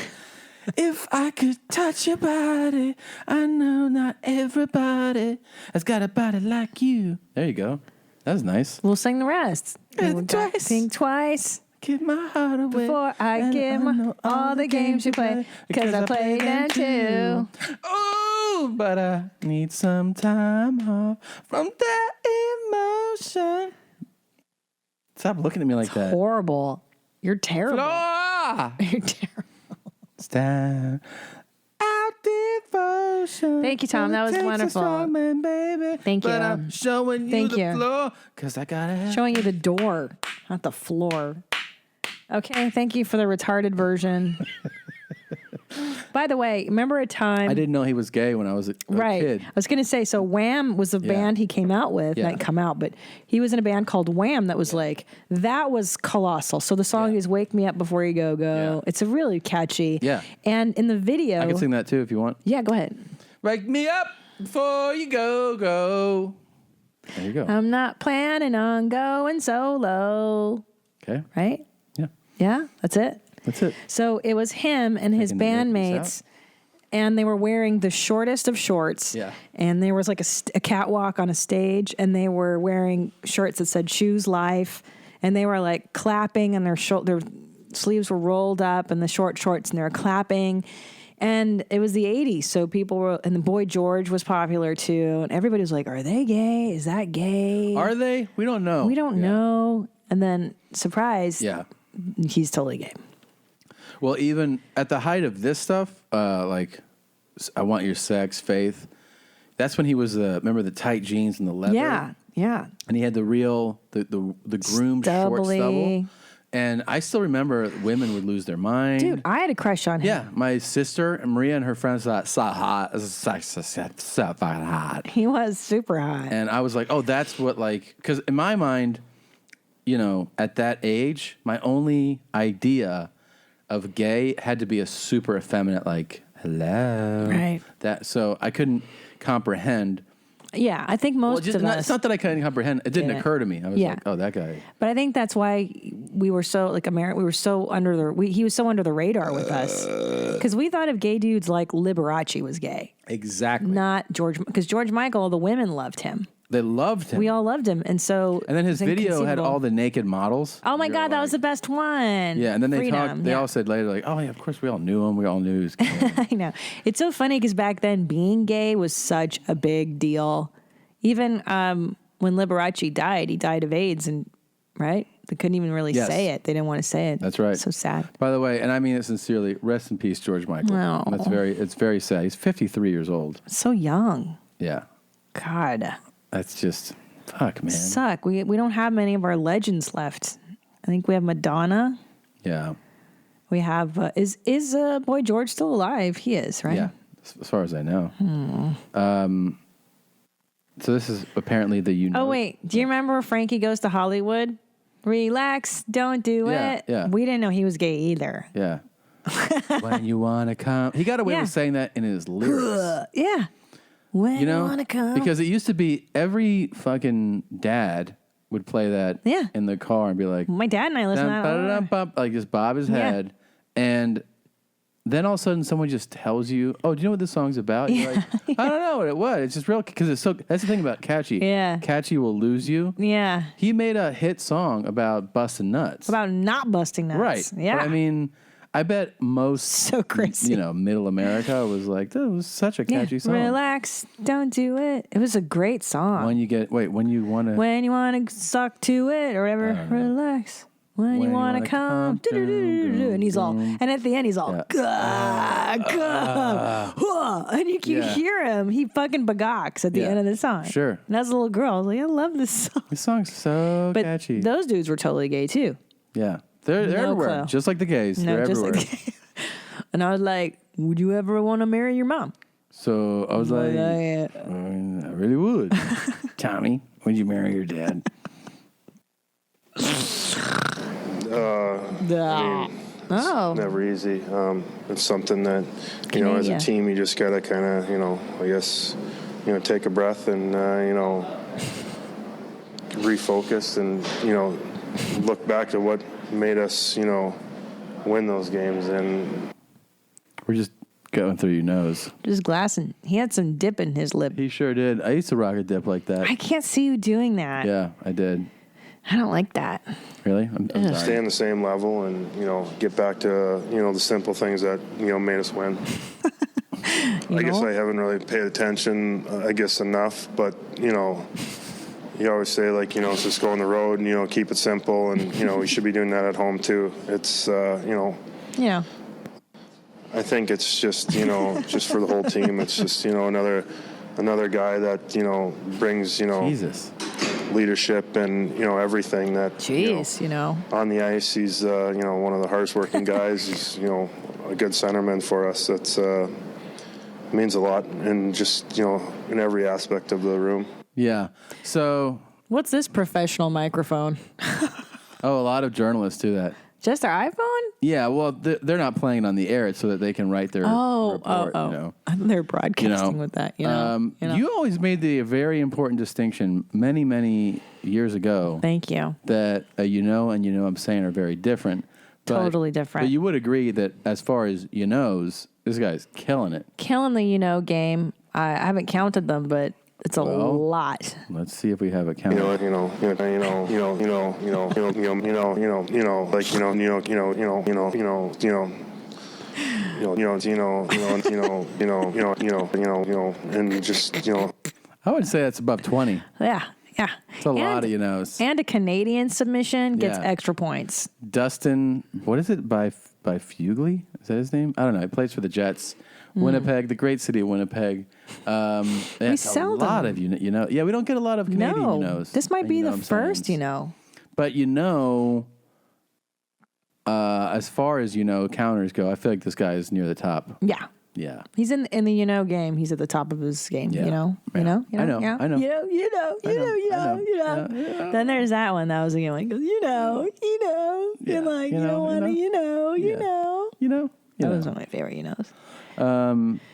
if I could touch your body. I know not everybody has got a body like you. There you go. That was nice. We'll sing the rest. Twice. Sing twice. Give my heart away. Before I give all the games you play. Because I played them too. Ooh, but I need some time off from that emotion. Stop looking at me like that. Horrible. You're terrible. Flora! You're terrible. Stand out devotion. Thank you, Tom. That was Takes a wonderful. strong man, baby. Thank you. But I'm showing you Thank the you. floor. Because I got to have Showing you the door, not the floor. Okay, thank you for the retarded version. By the way, remember a time... I didn't know he was gay when I was a Right. kid. I was going to say, so Wham was the band he came out with. Yeah. Not come out, but he was in a band called Wham that was like, that was colossal. So the song is Wake Me Up Before You Go Go. It's a really catchy. Yeah. And in the video... I can sing that too if you want. Yeah, go ahead. Wake me up before you go. There you go. I'm not planning on going solo. Okay. Right? Yeah. Yeah, that's it. That's it. So it was him and his Taking the earpiece bandmates, and they were wearing the shortest of shorts. Yeah. And there was like a catwalk on a stage, and they were wearing shirts that said "Choose Life," and they were like clapping, and their sleeves were rolled up, and the short shorts, and they were clapping. And it was the 80s, so people were, and the Boy George was popular too, and everybody was like, "Are they gay? Is that gay? Are they? We don't know. We don't know." And then, surprise, Yeah. he's totally gay. Well, even at the height of this stuff, like I Want Your Sex, Faith, that's when he was, remember the tight jeans and the leather? Yeah, yeah. And he had the real, the groomed short Stubbly. stubble. And I still remember women would lose their mind. Dude, I had a crush on him. Yeah, my sister, Maria, and her friends thought, so hot, so fucking hot. He was super hot. And I was like, oh, that's what, like, because in my mind, you know, at that age, my only idea of gay had to be a super effeminate, like, hello. Right. So I couldn't comprehend. Yeah, I think most of us. It's not that I couldn't comprehend. It didn't didn't. occur to me. I was Yeah. like, oh, that guy. But I think that's why we were so like we were so under the he was so under the radar with us because we thought of gay dudes like Liberace was gay. Exactly. Not George, because George Michael, the women loved him. They loved him. We all loved him, and so And then his it's video had inconceivable. all the naked models. Oh my God, that was the best one. Yeah, and then they Freedom, talked. They yeah. all said later, like, "Oh yeah, of course we all knew him. We all knew he was gay." I know. It's so funny because back then being gay was such a big deal. Even when Liberace died, he died of AIDS, and right, they couldn't even really Yes. say it. They didn't want to say it. That's right. So sad. By the way, and I mean it sincerely. Rest in peace, George Michael. No. It's very sad. He's 53 years old. So young. Yeah, God. that's just fuck, man. Suck. We don't have many of our legends left. I think we have Madonna. Yeah, We have is Boy George still alive? He is, right? yeah. As far as I know. Hmm. So this is apparently the Oh wait, do you remember Frankie Goes to Hollywood? Relax, don't do Yeah, it. yeah. We didn't know he was gay either. Yeah. When you wanna come, he got away Yeah. with saying that in his lyrics. Yeah. When You know, wanna come. because it used to be every fucking dad would play that in the car and be like, my dad and I listen to that. all the time. "Dum-ba-da-dum-bum," like just bob his Yeah. head, and then all of a sudden someone just tells you, "Oh, do you know what this song's about?" You're like, "I don't know what it was." It's just real because it's so. That's the thing about Catchy. Yeah. Catchy will lose you. Yeah. He made a hit song about busting nuts. About not busting nuts. Right. Yeah. But I mean, I bet most so crazy. middle America was like, that was such a catchy song. Relax, don't do it. It was a great song. When you want to. When you want to suck to it or whatever, relax. When you want to come, do-do-do-do-do. And he's all, and at the end he's all, gah, gah, huh. And you can Yeah. hear him. He fucking bagocks at the Yeah. end of the song. Sure. And as a little girl, I was like, I love this song. This song's so But catchy. those dudes were totally gay too. Yeah. They're No everywhere. clue. Just like the gays. No, They're just everywhere. like and I was like, would you ever want to marry your mom? So I was like, I really would. Tommy, would you marry your dad? Oh. Never easy. It's something that, you know, as a Canada. team, you just got to kind of, you know, I guess, you know, take a breath and, you know, refocus and, you know, look back to what made us, you know, win those games. And We're just going through your nose. Just glassing. He had some dip in his lip. He sure did. I used to rock a dip like that. I can't see you doing that. Yeah, I did. I don't like that. Really? I'm sorry. stay on the same level and, you know, get back to, you know, the simple things that, you know, made us win. I guess I haven't really paid attention, I guess, enough, but, you know, you always say, like, you know, just go on the road and, you know, keep it simple and, you know, we should be doing that at home too. It's, you know, Yeah. I think it's just, you know, just for the whole team. It's just, you know, another guy that, you know, brings, you know, leadership and, you know, everything that, Jeez, you know. on the ice, he's, you know, one of the hardest working guys. He's, you know, a good centerman for us. That's, means a lot and just, you know, in every aspect of the room. Yeah. So. What's this professional microphone? Oh, a lot of journalists do that. Just their iPhone? Yeah, well, they're not playing it on the air so that they can write their report, you know. They're broadcasting with that, you know. You always made the very important distinction many, many years ago. Thank you. That you know and you know I'm saying are very different. But, Totally different. But you would agree that as far as you knows, this guy's killing it. Killing the game. I haven't counted them, but it's a lot. Let's see if we have a count. Like, and just, you know. I would say that's above 20. Yeah. Yeah. It's a lot of you knows. And a Canadian submission gets Yeah. extra points. Dustin, what is it by Fugly? Is that his name? I don't know. He plays for the Jets. Winnipeg, the great city of Winnipeg. We seldom. A lot of you know. Yeah, we don't get a lot of Canadian No. you knows. This might be You know the what I'm saying? first, you know. But you know, as far as you know, counters go, I feel like this guy is near the top. Yeah. Yeah. He's in the game. He's at the top of his game. Yeah. You know. I know. You know. Then there's that one. That was the game. Like, you know. Yeah. And like, You you know, don't want to. you know. That was one of my favorite. You knows.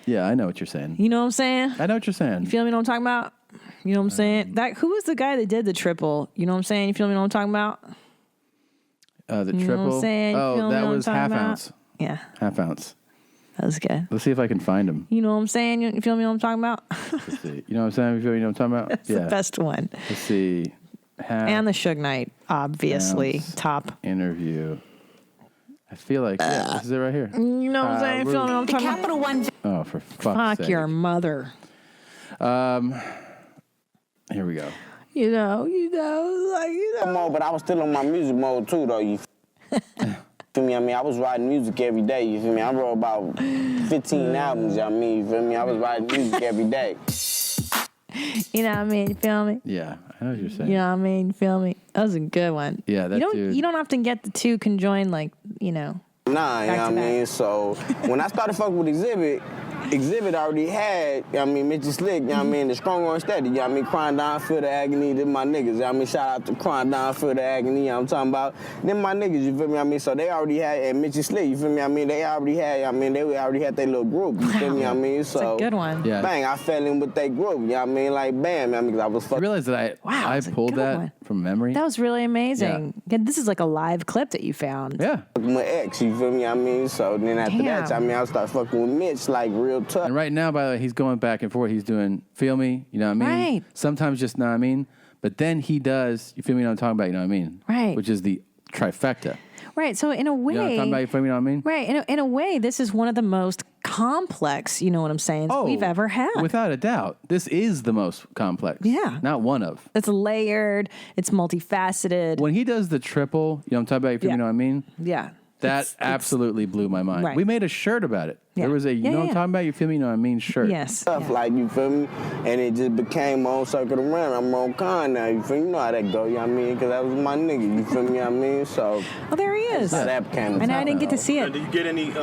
Yeah, I know what you're saying. You know what I'm saying? I know what you're saying. You feel me? Know what I'm talking about? You know what I'm saying? Who was the guy that did the triple? You know what I'm saying? You feel me? Know what I'm talking about? The You know triple. what I'm saying? You Oh, feel me that what I'm was talking half about? ounce. Yeah, Half ounce. that was good. Let's see if I can find him. You know what I'm saying? You feel me what I'm talking about? Let's see. You know what I'm saying? You feel me what I'm talking about? That's the best one. Let's see. And the Suge Knight, obviously, ounce top. interview. I feel like this is it right here. You know what I'm saying? Feel me what I'm talking about? Capital One. Oh, for fuck's sake. your mother. Here we go. You know, like, Mode, but I was still on my music mode too, though. You feel me? I mean, I was writing music every day. You feel me? I wrote about 15 albums. You know what I mean? You feel me? I was writing music every day. You know what I mean? You feel me? Yeah, I know what you're saying. You know what I mean? You feel me? That was a good one. Yeah, that dude. You don't often get the two conjoined, like, you know. Nah, you know what I mean? So when I started fucking with Exhibit already had, you know what I mean, Mitchie Slick, you know what I mean, the Strong on Steady, you know what I mean, Crying Down, Feel the Agony, them my niggas, you know what I mean, shout out to Crying Down, Feel the Agony, you know what I'm talking about, them my niggas, you feel me, I mean, so they already had, and Mitchie Slick, you feel me, I mean, they already had, I mean, they already had their little group, you feel me, I mean, so. That's a good one. Yeah. Bang, I fell in with their group, you know what I mean, like, bam, I mean, 'cause I was fucking. You realize that I pulled good that one. from memory? That was really amazing. Yeah, this is like a live clip that you found. Yeah. My ex, you feel me, I mean, so then after that, I mean, I started fucking with Mitch, like, real tough. And right now, by the way, he's going back and forth. He's doing Feel Me, you know what I mean? Right. Sometimes just Know What I Mean. But then he does You Feel Me, Know What I'm Talking About, you know what I mean? Right. Which is the trifecta. Right. So in a way, You know what I'm talking about? You Feel Me, Know What I Mean? right. In a way, this is one of the most complex, you know what I'm saying, we've ever had. Without a doubt. This is the most complex. Yeah. Not one of. It's layered. It's multifaceted. When he does the triple, you know what I'm talking about? You Feel Me, Know What I Mean? Yeah. That absolutely blew my mind. Right. We made a shirt about it. Yeah. There was a, you Yeah, know what I'm yeah. talking about? You Feel Me, Know What I Mean shirt. Stuff like, you feel me? And it just became my own circle around. I'm on con now, you feel me? You know how that go, you know what I mean? Because that was my nigga, you feel me, what I mean? So. Oh, there he is. That's how that became. And I didn't get to see it. Did you get any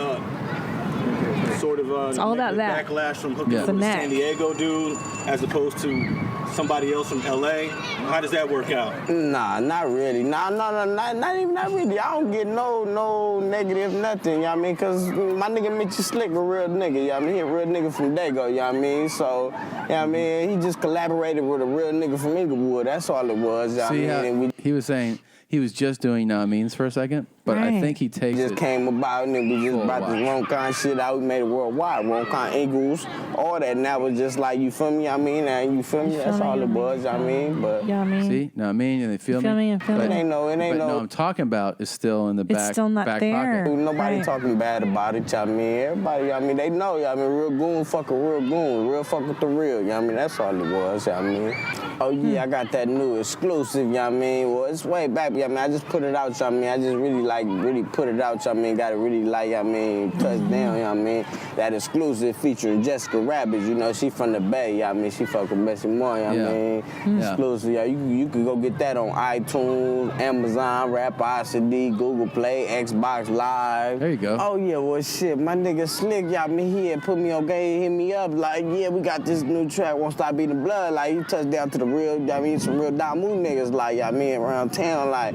sort of It's all about that. backlash from hooking Yeah. up with the Finesse. San Diego dude as opposed to somebody else from LA? How does that work out? Nah, not really. Not really. I don't get no negative nothing, you know what I mean? Because my nigga Mitchie Slick a real nigga, you know what I mean? He a real nigga from Dago, you know what I mean? So, you know what I mean? He just collaborated with a real nigga from Inglewood. That's all it was, you know what I See mean? how And we he was saying he was just doing Know What I Means for a second, but I think he takes just it. came about and we just brought this Ron-Con shit out. We made it worldwide. Ron-Con Eagles, all that. And that was just like, you feel me? I mean, and you feel me? That's all it was, I mean. But Yeah, I mean. See, Know What I Mean, and they feel Feel me. me, feel But- me. It ain't no. but I'm talking about is still in the back. still not back there. pocket. Nobody Right. talking bad about it, I mean. Everybody, I mean, they know, I mean, real goon fuck a real goon. Real fuck with the real, you know what I mean? That's all it was, I mean. Oh, yeah, I got that new exclusive, you know what I mean? Well, it's way back, you know what I mean? I just put it out, you know what I mean? I just really put it out, you know what I mean? Got it really like, I mean, touch down, you know what I mean? That exclusive featuring Jessica Rabbit, you know, she from the Bay, you know what I mean? She fucking Bessie Moore, you know what I mean? Yeah. Exclusive, yeah, you can go get that on iTunes, Amazon, Rhapsody, Google Play, Xbox Live. There you go. Oh, yeah, well, shit, my nigga Slick, y'all me here, put me on game, hit me up, like, yeah, we got this new track, Won't Stop Beating Blood, like, you touch down to the real, I mean, some real Damu niggas, like, I mean, around town, like,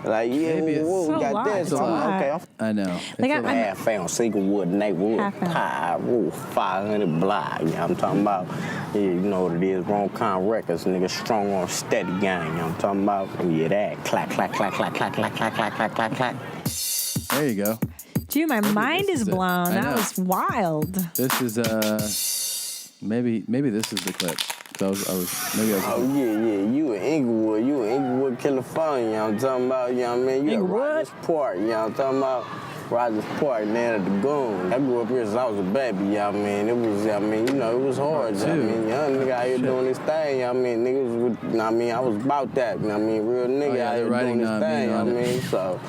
yeah, Maybe it's we a got lot. this. It's a lot. Okay, I know. Like, It's a lot. half found Singlewood, Neighborhood, Pie, Roof, 500 block, you know what I'm talking about? Yeah, you know what it is, Ron-Con Records, nigga, strong on steady gang, you know what I'm talking about? Yeah, that, clack, clack, clack, clack, clack, clack, clack, clack, clack, clack, clack. There you go. Dude, my mind is is it. blown. I That know. was wild. This is maybe this is the clip. So I was Oh, yeah, you in Inglewood, California, you know what I'm talking about, you know what I mean? You at Rogers Park, you know what I'm talking about? Rogers Park, man, at the Goon. I grew up here since I was a baby, you know what I mean? It was, I mean, you know, it was hard, you know what I mean? Young nigga out here doing this thing, you know what I mean? Niggas, with, you know what I mean? I was about that, you know what I mean? Real nigga out here doing this thing, you know what I mean? So,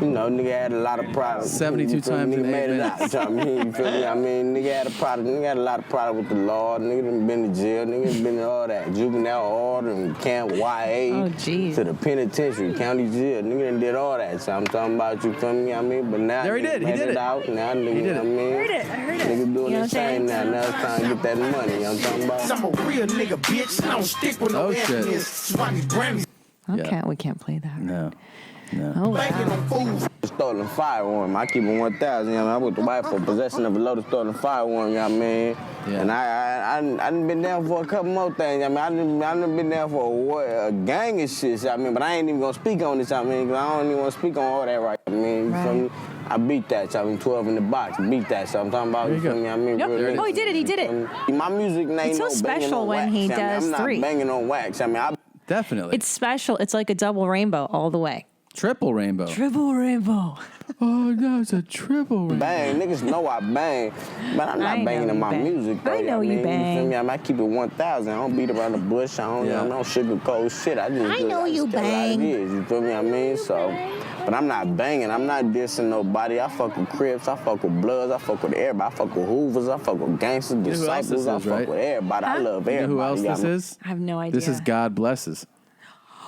you know, nigga had a lot of pride. 72 times nigga in 8 made it minutes. out, you know what I mean? You feel me? I mean, nigga had a product, nigga had a lot of pride with the law, nigga done been to jail, nigga done been in all that. Juvenile order and camp YA to the penitentiary, county jail, nigga done did all that. So I'm talking about, you feel me? I mean, but now There he nigga did, he made did it. out, now nigga, He did you know what I mean? I heard it. Nigga doing You know his what I'm thing now, saying? now it's time to get that money, you know what I'm talking about? I'm a real nigga, bitch. I don't stick with no Oh, shit. ethnics. Swaggy Grammys. Okay, we can't play that. No. No. Oh, wow. Stolen firearm. I keep it 1,000. You know, I went to wife for possession of a loaded stolen firearm. You know what I mean? Yeah. And I done been down for a couple more things. I mean, I done been down for a gang of shit. I mean, but I ain't even gonna speak on this. I mean, 'cause I don't even want to speak on all that right. I mean, you feel me? I beat that. I mean, 12 in the box. Beat that. So I'm talking about. You feel me? I mean, Yep. real Oh, he did it. He did it. My music ain't It's so no banging special on when wax. he I mean, does I'm not 3. banging on wax. I mean, Definitely. It's special. It's like a double rainbow all the way. Triple rainbow. Triple rainbow. Oh, no, it's a triple rainbow. Bang, niggas know I bang, but I'm not I banging know in you my bang. music. Though, I know you you feel bang. me? I mean, I keep it 1,000. I don't beat around the bush. I don't, I don't sugarcoat shit. I just know you tell it how it bang. is, you feel me? I mean, so, but I'm not banging. I'm not dissing nobody. I fuck with Crips. I fuck with Bloods. I fuck with everybody. I fuck with Hoovers. I fuck with gangsters, You know who else disciples. this I is, fuck right? with everybody. I love You know everybody. who else you this know? is? I have no idea. This is God Blesses.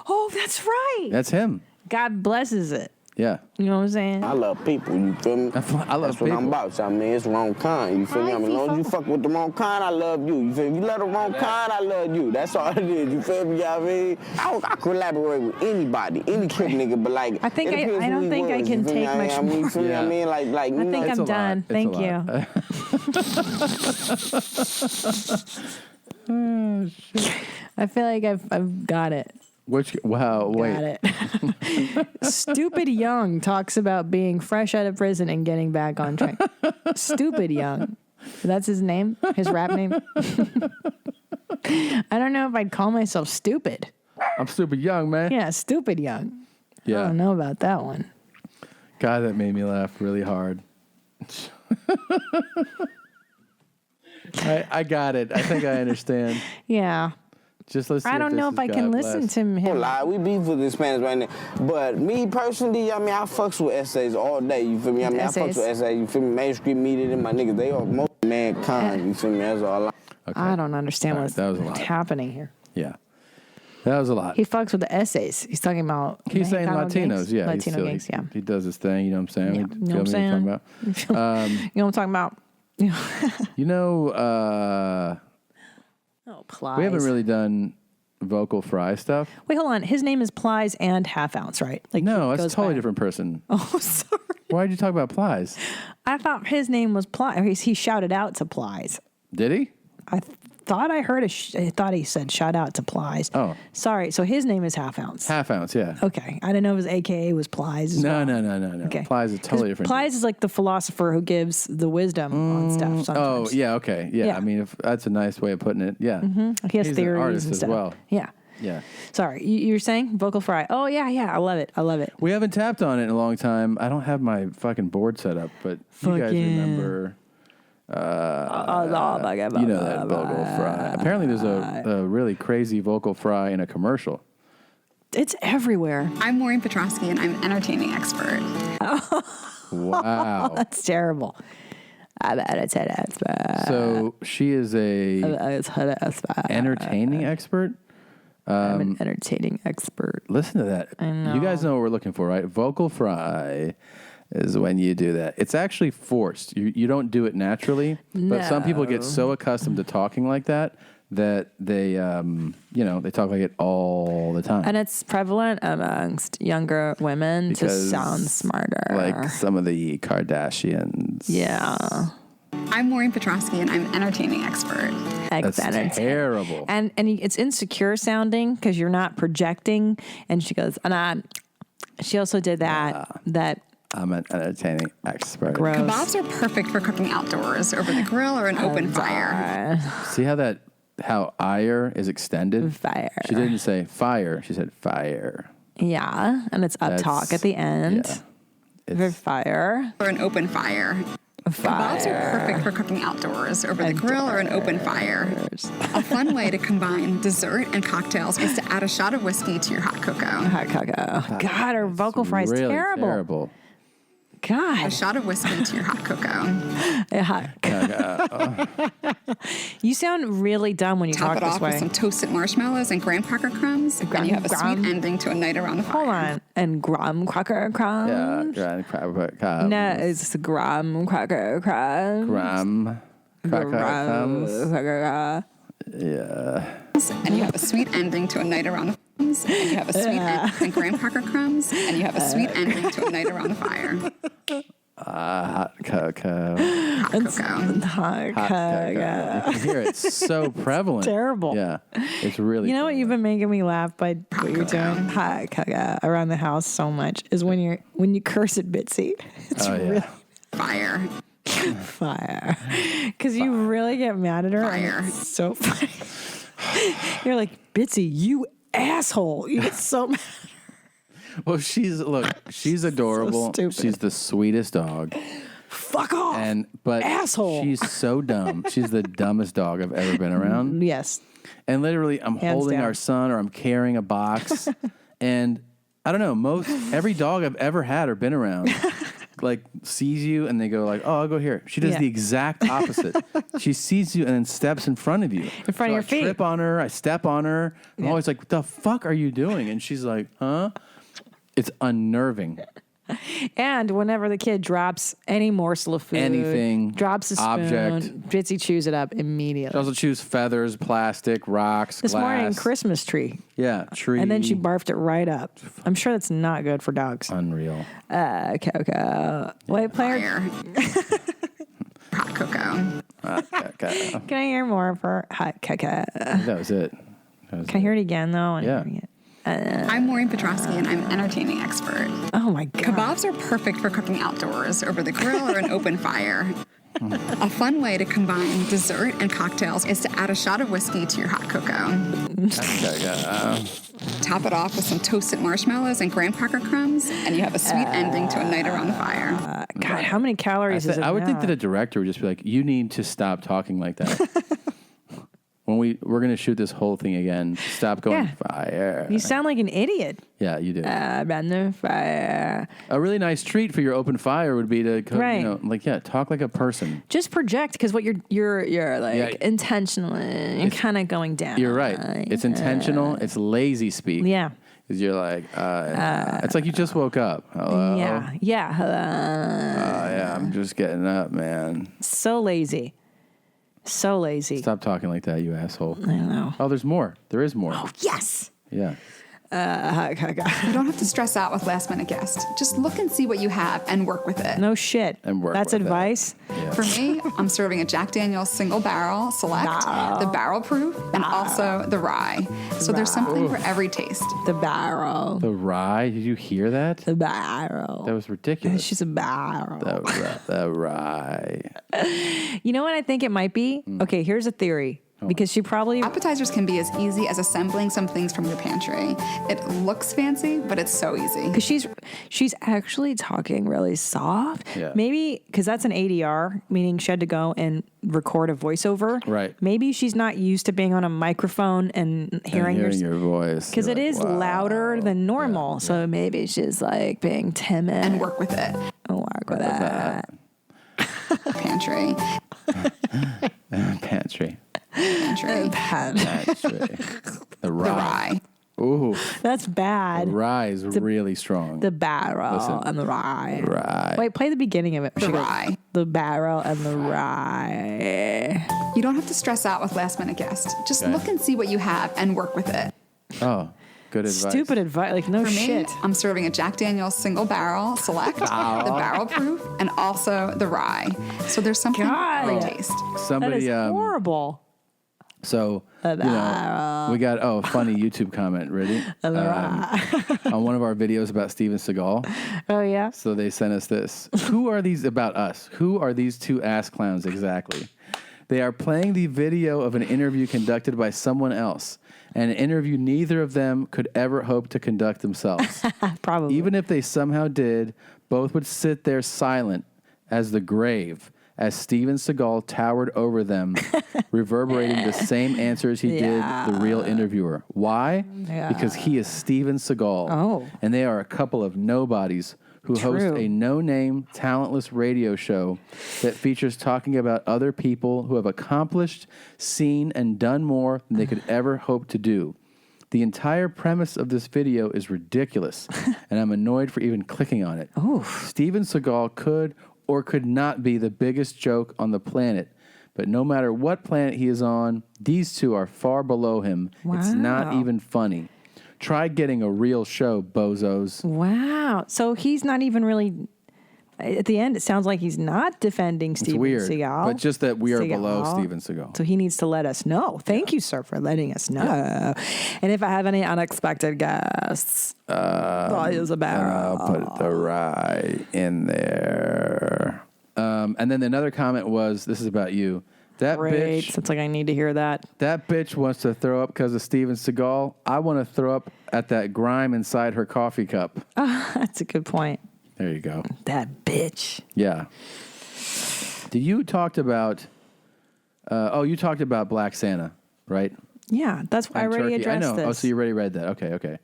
Oh, that's right. That's him. God blesses it. Yeah. You know what I'm saying? I love people, you feel me? I love That's what I'm people. about. I mean, it's wrong kind, you feel me? I mean, as long as you fuck with the wrong kind, I love you. You feel me? You love the wrong kind, I love you. That's all it is, you feel me? You know what I mean? I collaborate with anybody, any Crip nigga, but like, I think it depends I who don't he think I was, can you feel me? take much I mean, you more. feel me? I mean, like, you I know, think it's I'm a lot. done. It's a Thank lot. you. Oh, shit. I feel like I've got it. Wow, wait. Got it. Stupid Young talks about being fresh out of prison and getting back on track. Stupid Young. That's his name? His rap name? I don't know if I'd call myself stupid. I'm Stupid Young, man. Yeah, Stupid Young. Yeah. I don't know about that one. God, that made me laugh really hard. I got it. I think I understand. Yeah. Just listen. I don't know if I can listen to him. Don't lie, we beef with the Spanish right now. But me personally, I mean, I fucks with essays all day, you feel me? I mean, I fucks with essays, you feel me? Mainstream media and my niggas, they are most mankind, you feel me? That's all I don't understand what's that was a lot. happening here. Yeah. That was a lot. He fucks with the essays. He's talking about He's saying Mexicano Latinos, gangs. yeah. Latino he's gangs, yeah. He does his thing, you know what I'm saying? Yeah. You You know what I'm feel me? saying? You know what I'm talking about? You know, Oh, Plies. we haven't really done vocal fry stuff. Wait, hold on. His name is Plies and Half Ounce, right? Like No, he that's a goes totally by- different person. Oh, sorry. Why did you talk about Plies? I thought his name was Plies. He shouted out to Plies. Did he? I thought I heard I thought he said shout out to Plies. Oh. Sorry. So his name is Half Ounce. Half Ounce, yeah. Okay. I didn't know his AKA was Plies. No. Okay. Plies is totally different. Plies is like the philosopher who gives the wisdom on stuff sometimes. Oh, yeah, okay. Yeah, I mean, if that's a nice way of putting it. Yeah. Mm-hmm. He has He's theories an artist and as stuff. well. Yeah. Yeah. Sorry. You're saying vocal fry. Oh, yeah. I love it. I love it. We haven't tapped on it in a long time. I don't have my fucking board set up, but you guys remember. You know that vocal fry. Apparently, there's a really crazy vocal fry in a commercial. It's everywhere. I'm Maureen Petrosky, and I'm an entertaining expert. Wow. That's terrible. I'm an entertaining expert. So she is a entertaining expert. I'm an entertaining expert. Listen to that. I know. You guys know what we're looking for, right? Vocal fry is when you do that. It's actually forced. You don't do it naturally, but some people get so accustomed to talking like that they they talk like it all the time. And it's prevalent amongst younger women to Because, sound smarter. Like some of the Kardashians. Yeah. I'm Maureen Petrosky, and I'm an entertaining expert. That's terrible. And it's insecure sounding because you're not projecting. And she goes, she also did that. That I'm an entertaining expert. Gross. Kebabs are perfect for cooking outdoors, over the grill, or an open fire. See how ire is extended? Fire. She didn't say fire. She said fire. Yeah, and it's up talk at the end. Yeah. For fire. Or an open fire. Kebabs are perfect for cooking outdoors, over the grill, or an open fire. A fun way to combine dessert and cocktails is to add a shot of whiskey to your hot cocoa. Hot cocoa. God, her vocal fry is really terrible. God. A shot of whiskey to your hot cocoa. You sound really dumb when you Top talk it this off way. with some toasted marshmallows and graham cracker crumbs, and you have a sweet ending to a night around the fire. Hold on. And graham cracker crumbs? Yeah, cracker crumbs. No, it's graham cracker crumbs. Graham cracker crumbs. Cracker. Yeah. and you have a sweet ending to a night around the crumbs, and you have a sweet and graham cracker crumbs, and you have a sweet ending to a night around the fire. Hot cocoa. Hot cocoa. Hot Hot cocoa. You can hear it. It's so prevalent. Terrible. Yeah. It's really You know what you've been making me laugh by what you're doing hot cocoa around the house so much is when you curse at Bitsy. It's really fire. Fire. Because you really get mad at her. Fire. And it's so funny. You're like, Bitsy, you asshole. You get so mad. Well, she's adorable. stupid. She's the sweetest dog. Fuck off. But asshole. She's so dumb. She's the dumbest dog I've ever been around. Yes. And literally, I'm Hands holding down. our son or I'm carrying a box. And I don't know, every dog I've ever had or been around like sees you and they go like, oh, I'll go here. She does the exact opposite. She sees you and then steps in front of you. In front of your feet. I trip on her. I step on her. I'm always like, what the fuck are you doing? And she's like, huh? It's unnerving. And whenever the kid drops any morsel of food, Anything, drops a spoon, object. Bitsy chews it up She immediately. also chews feathers, plastic, rocks, This glass. morning, Christmas tree. Yeah, tree. And then she barfed it right up. I'm sure that's not good for dogs. Unreal. Cocoa. Wait, player. Hot cocoa. Hot cocoa. Can I hear more of her hot cocoa? That was it. Can I hear it again, though? Yeah. I'm Maureen Petrosky, and I'm an entertaining expert. Oh, my God. Kebabs are perfect for cooking outdoors, over the grill, or an open fire. A fun way to combine dessert and cocktails is to add a shot of whiskey to your hot cocoa. Top it off with some toasted marshmallows and graham cracker crumbs, and you have a sweet ending to a night around the fire. God, how many calories is it I would think now? that a director would just be like, you need to stop talking like that. When we're going to shoot this whole thing again, stop going fire. You sound like an idiot. Yeah, you do. Around the fire. A really nice treat for your open fire would be to, talk like a person. Just project, because what you're like Yeah. intentionally, you're kind of going down. You're right. It's intentional. It's lazy speak. Yeah. Because you're like, it's like you just woke up. Hello? Yeah. Hello. Yeah, I'm just getting up, man. So lazy. So lazy. Stop talking like that, you asshole. I know. Oh, there's more. There is more. Oh, yes. Yeah. You don't have to stress out with last minute guests. Just look and see what you have and work with it. No shit. And work That's with it. advice. For me, I'm serving a Jack Daniel's single barrel select, the barrel proof, and also the rye. So there's something for every taste. The barrel. The rye. Did you hear that? The barrel. That was ridiculous. She's a barrel. The rye. You know what I think it might be? Okay, here's a theory. Because she probably... Appetizers can be as easy as assembling some things from your pantry. It looks fancy, but it's so easy. Because she's actually talking really soft. Yeah. Maybe, because that's an ADR, meaning she had to go and record a voiceover. Right. Maybe she's not used to being on a microphone and hearing, your voice. Because You're it like, is wow. louder than normal. So maybe she's like being timid. And work with it. Work with that. Pantry. Pantry. Pantry. Pantry. The rye. Ooh. That's bad. The rye is really strong. The barrel Listen. and the rye. Rye. Wait, play the beginning of it. The rye. The barrel and the rye. You don't have to stress out with last minute guests. Just Okay. look and see what you have and work with it. Oh, good advice. Stupid advice. Like, no For shit. me, I'm serving a Jack Daniel's single barrel select, the barrel proof, and also the rye. So there's something for every taste. Somebody, that is horrible. So, we got, a funny YouTube comment. Ready? On one of our videos about Steven Seagal. Oh, yeah? So they sent us this. Who are these about us? Who are these two ass clowns exactly? They are playing the video of an interview conducted by someone else, an interview neither of them could ever hope to conduct themselves. Probably. Even if they somehow did, both would sit there silent as the grave, as Steven Seagal towered over them, reverberating the same answers he did the real interviewer. Why? Yeah. Because he is Steven Seagal. Oh. And they are a couple of nobodies who host a no-name, talentless radio show that features talking about other people who have accomplished, seen, and done more than they could ever hope to do. The entire premise of this video is ridiculous, and I'm annoyed for even clicking on it. Steven Seagal could or could not be the biggest joke on the planet, But no matter what planet he is on, these two are far below him. It's not Wow. even funny. Try getting a real show, bozos. Wow. So he's not even really. At the end, it sounds like he's not defending Steven weird, Seagal. but just that we are below Steven Seagal. So he needs to let us know. Thank you, sir, for letting us know. And if I have any unexpected guests, is a barrel. I'll put the rye in there. And then another comment was, this is about you. That Great. bitch. It's like I need to hear that. That bitch wants to throw up because of Steven Seagal. I want to throw up at that grime inside her coffee cup. That's a good point. There you go. That bitch. Yeah. Did you talked about? You talked about Black Santa, right? Yeah, that's why I And already Turkey. addressed I know. this. Oh, so you already read that? Okay.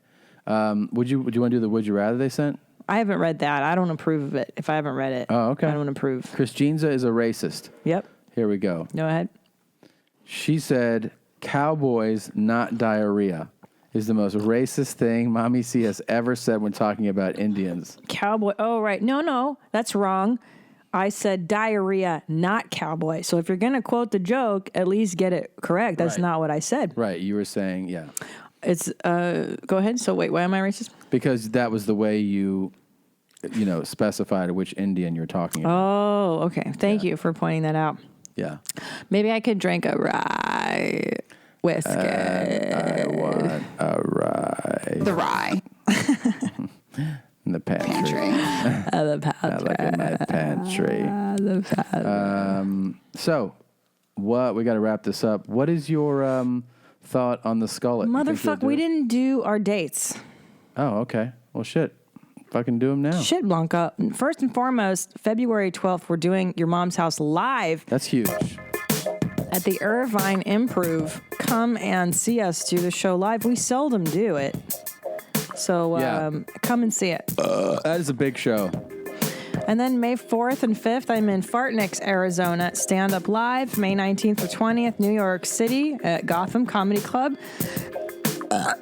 Would you want to do the Would You Rather they sent? I haven't read that. I don't approve of it. If I haven't read it, Oh, okay. I don't approve. Christinza is a racist. Yep. Here we go. Go ahead. She said, "Cowboys, not diarrhea," is the most racist thing Mommy C has ever said when talking about Indians. Cowboy. Oh, right. No, that's wrong. I said diarrhea, not cowboy. So if you're going to quote the joke, at least get it correct. That's Right. not what I said. Right. You were saying, yeah. It's, go ahead. So wait, why am I racist? Because that was the way you specified which Indian you're talking about. Oh, okay. Thank you for pointing that out. Yeah. Maybe I could drink a rye whiskey. I want a rye. The rye. In the pantry. The pantry. I look in my pantry. The pantry. So, what we got to wrap this up. What is your thought on the skullet? You think you'll Motherfucker, do we it? didn't do our dates. Oh, okay. Well, shit. Fucking do them now. Shit, Blanca. First and foremost, February 12th, we're doing Your Mom's House live That's huge. at the Irvine Improv. Come and see us do the show live. We seldom do it. So Yeah. come and see it. That is a big show. And then May 4th and 5th, I'm in Fartnix, Arizona. Stand Up Live. May 19th to 20th, New York City at Gotham Comedy Club.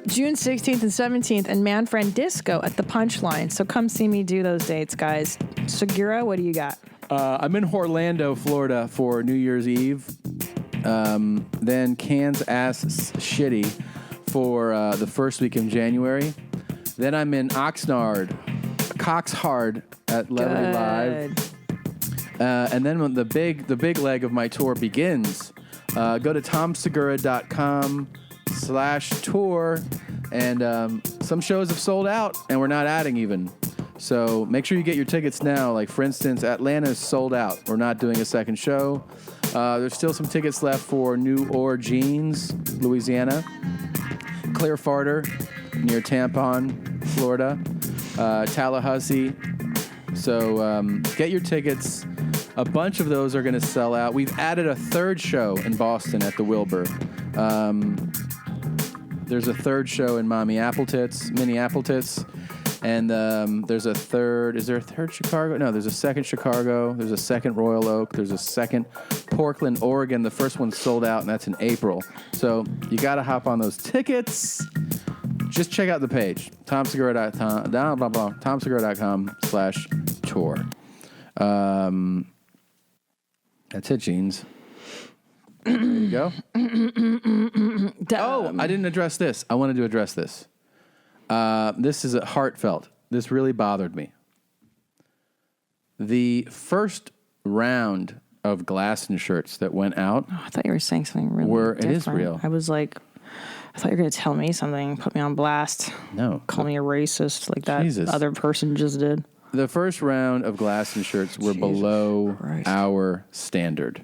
June 16th and 17th, and Manfred Disco at the Punchline. So come see me do those dates, guys. Segura, what do you got? I'm in Orlando, Florida for New Year's Eve. Then Kansas Shitty for the first week in January. Then I'm in Oxnard, Coxhard at Levity Live. And then when the big leg of my tour begins, go to tomsegura.com/tour, and some shows have sold out, and we're not adding even. So make sure you get your tickets now. Like, for instance, Atlanta is sold out. We're not doing a second show. There's still some tickets left for New Orleans, Louisiana, Clearfarter near Tampon, Florida, Tallahassee. So get your tickets. A bunch of those are going to sell out. We've added a third show in Boston at the Wilbur. There's a third show in Minneapolis. And there's a third. Is there a third Chicago? No, there's a second Chicago. There's a second Royal Oak. There's a second Portland, Oregon. The first one's sold out, and that's in April. So you got to hop on those tickets. Just check out the page, tomsegura.com/tour. That's it, Jeans. There you go. Oh, I didn't address this. I wanted to address this. This is heartfelt. This really bothered me. The first round of Glasson shirts that went out. Oh, I thought you were saying something really It is different. real. I was like, I thought you were going to tell me something, put me on blast. No. Call me a racist like that Jesus. other person just did. The first round of Glasson shirts were below our standard.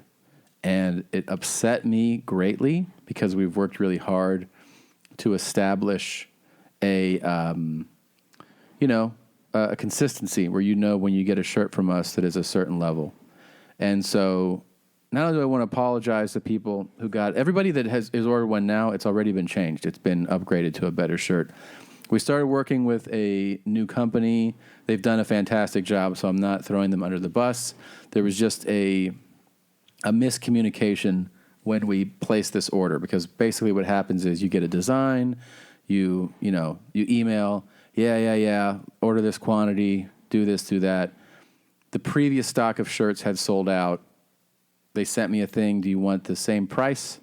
And it upset me greatly because we've worked really hard to establish a consistency where when you get a shirt from us that is a certain level. And so not only do I want to apologize to people who got, everybody that is ordered one now, it's already been changed. It's been upgraded to a better shirt. We started working with a new company. They've done a fantastic job, so I'm not throwing them under the bus. There was just a miscommunication when we placed this order, because basically what happens is you get a design, you email, order this quantity, do this, do that. The previous stock of shirts had sold out they sent me a thing. Do you want the same price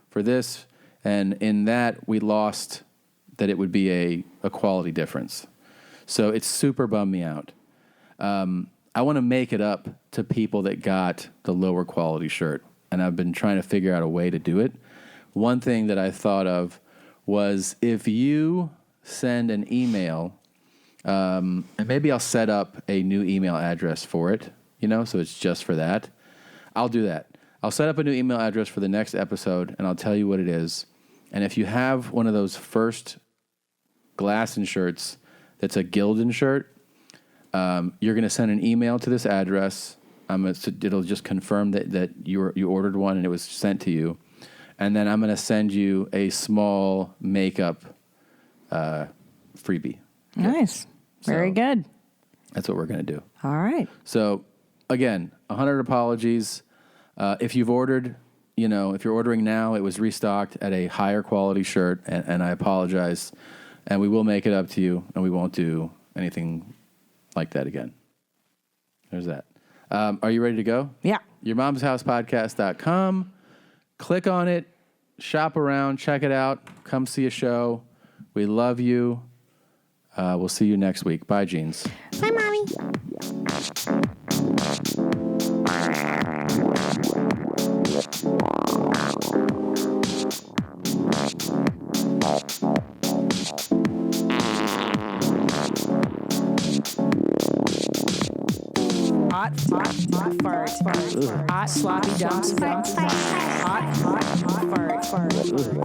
for this? And in that, we lost that it would be a quality difference. So it super bummed me out. I want to make it up to people that got the lower quality shirt. And I've been trying to figure out a way to do it. One thing that I thought of was if you send an email, and maybe I'll set up a new email address for it, so it's just for that. I'll do that. I'll set up a new email address for the next episode, and I'll tell you what it is. And if you have one of those first Glasson shirts that's a Gildan shirt, you're going to send an email to this address. It'll just confirm that you ordered one and it was sent to you. And then I'm going to send you a small makeup freebie. Nice. Very good. That's what we're going to do. All right. So, again, 100 apologies. If you've ordered, if you're ordering now, it was restocked at a higher quality shirt, and I apologize. And we will make it up to you, and we won't do anything like that again. There's that. Are you ready to go? Yeah. YourMomsHousePodcast.com. Click on it. Shop around. Check it out. Come see a show. We love you. We'll see you next week. Bye, Jeans. Bye, Mommy. Hot fart. Hot sloppy dumps. Hot fart.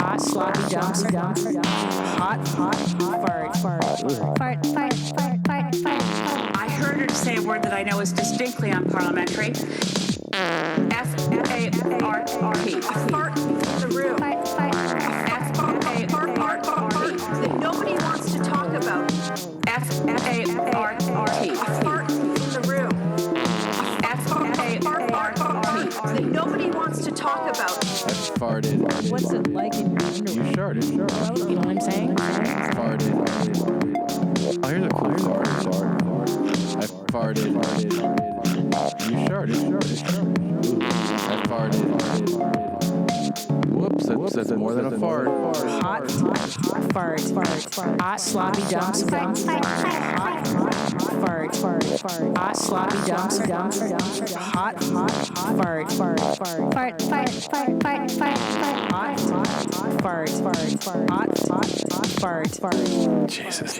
Hot sloppy dumps. Hot fart. I heard her say a word that I know is distinctly unparliamentary. F-A-R-T. Fart in the room. F-A-R-T. That nobody wants to talk about. F-A-R-T. Fart in the room. F-A-R-T. That nobody wants to talk about. I farted. What's it like in your underwear? You sharted. Sure. You know what I'm saying? Farted. Oh, here's a cool fart. I farted. You sharted. I farted. Whoops, that's more than a fart. Hot fart. Hot sloppy dumps. Hot fart. Hot sloppy dumps. Hot fart. Hot fart. Hot fart. Jesus.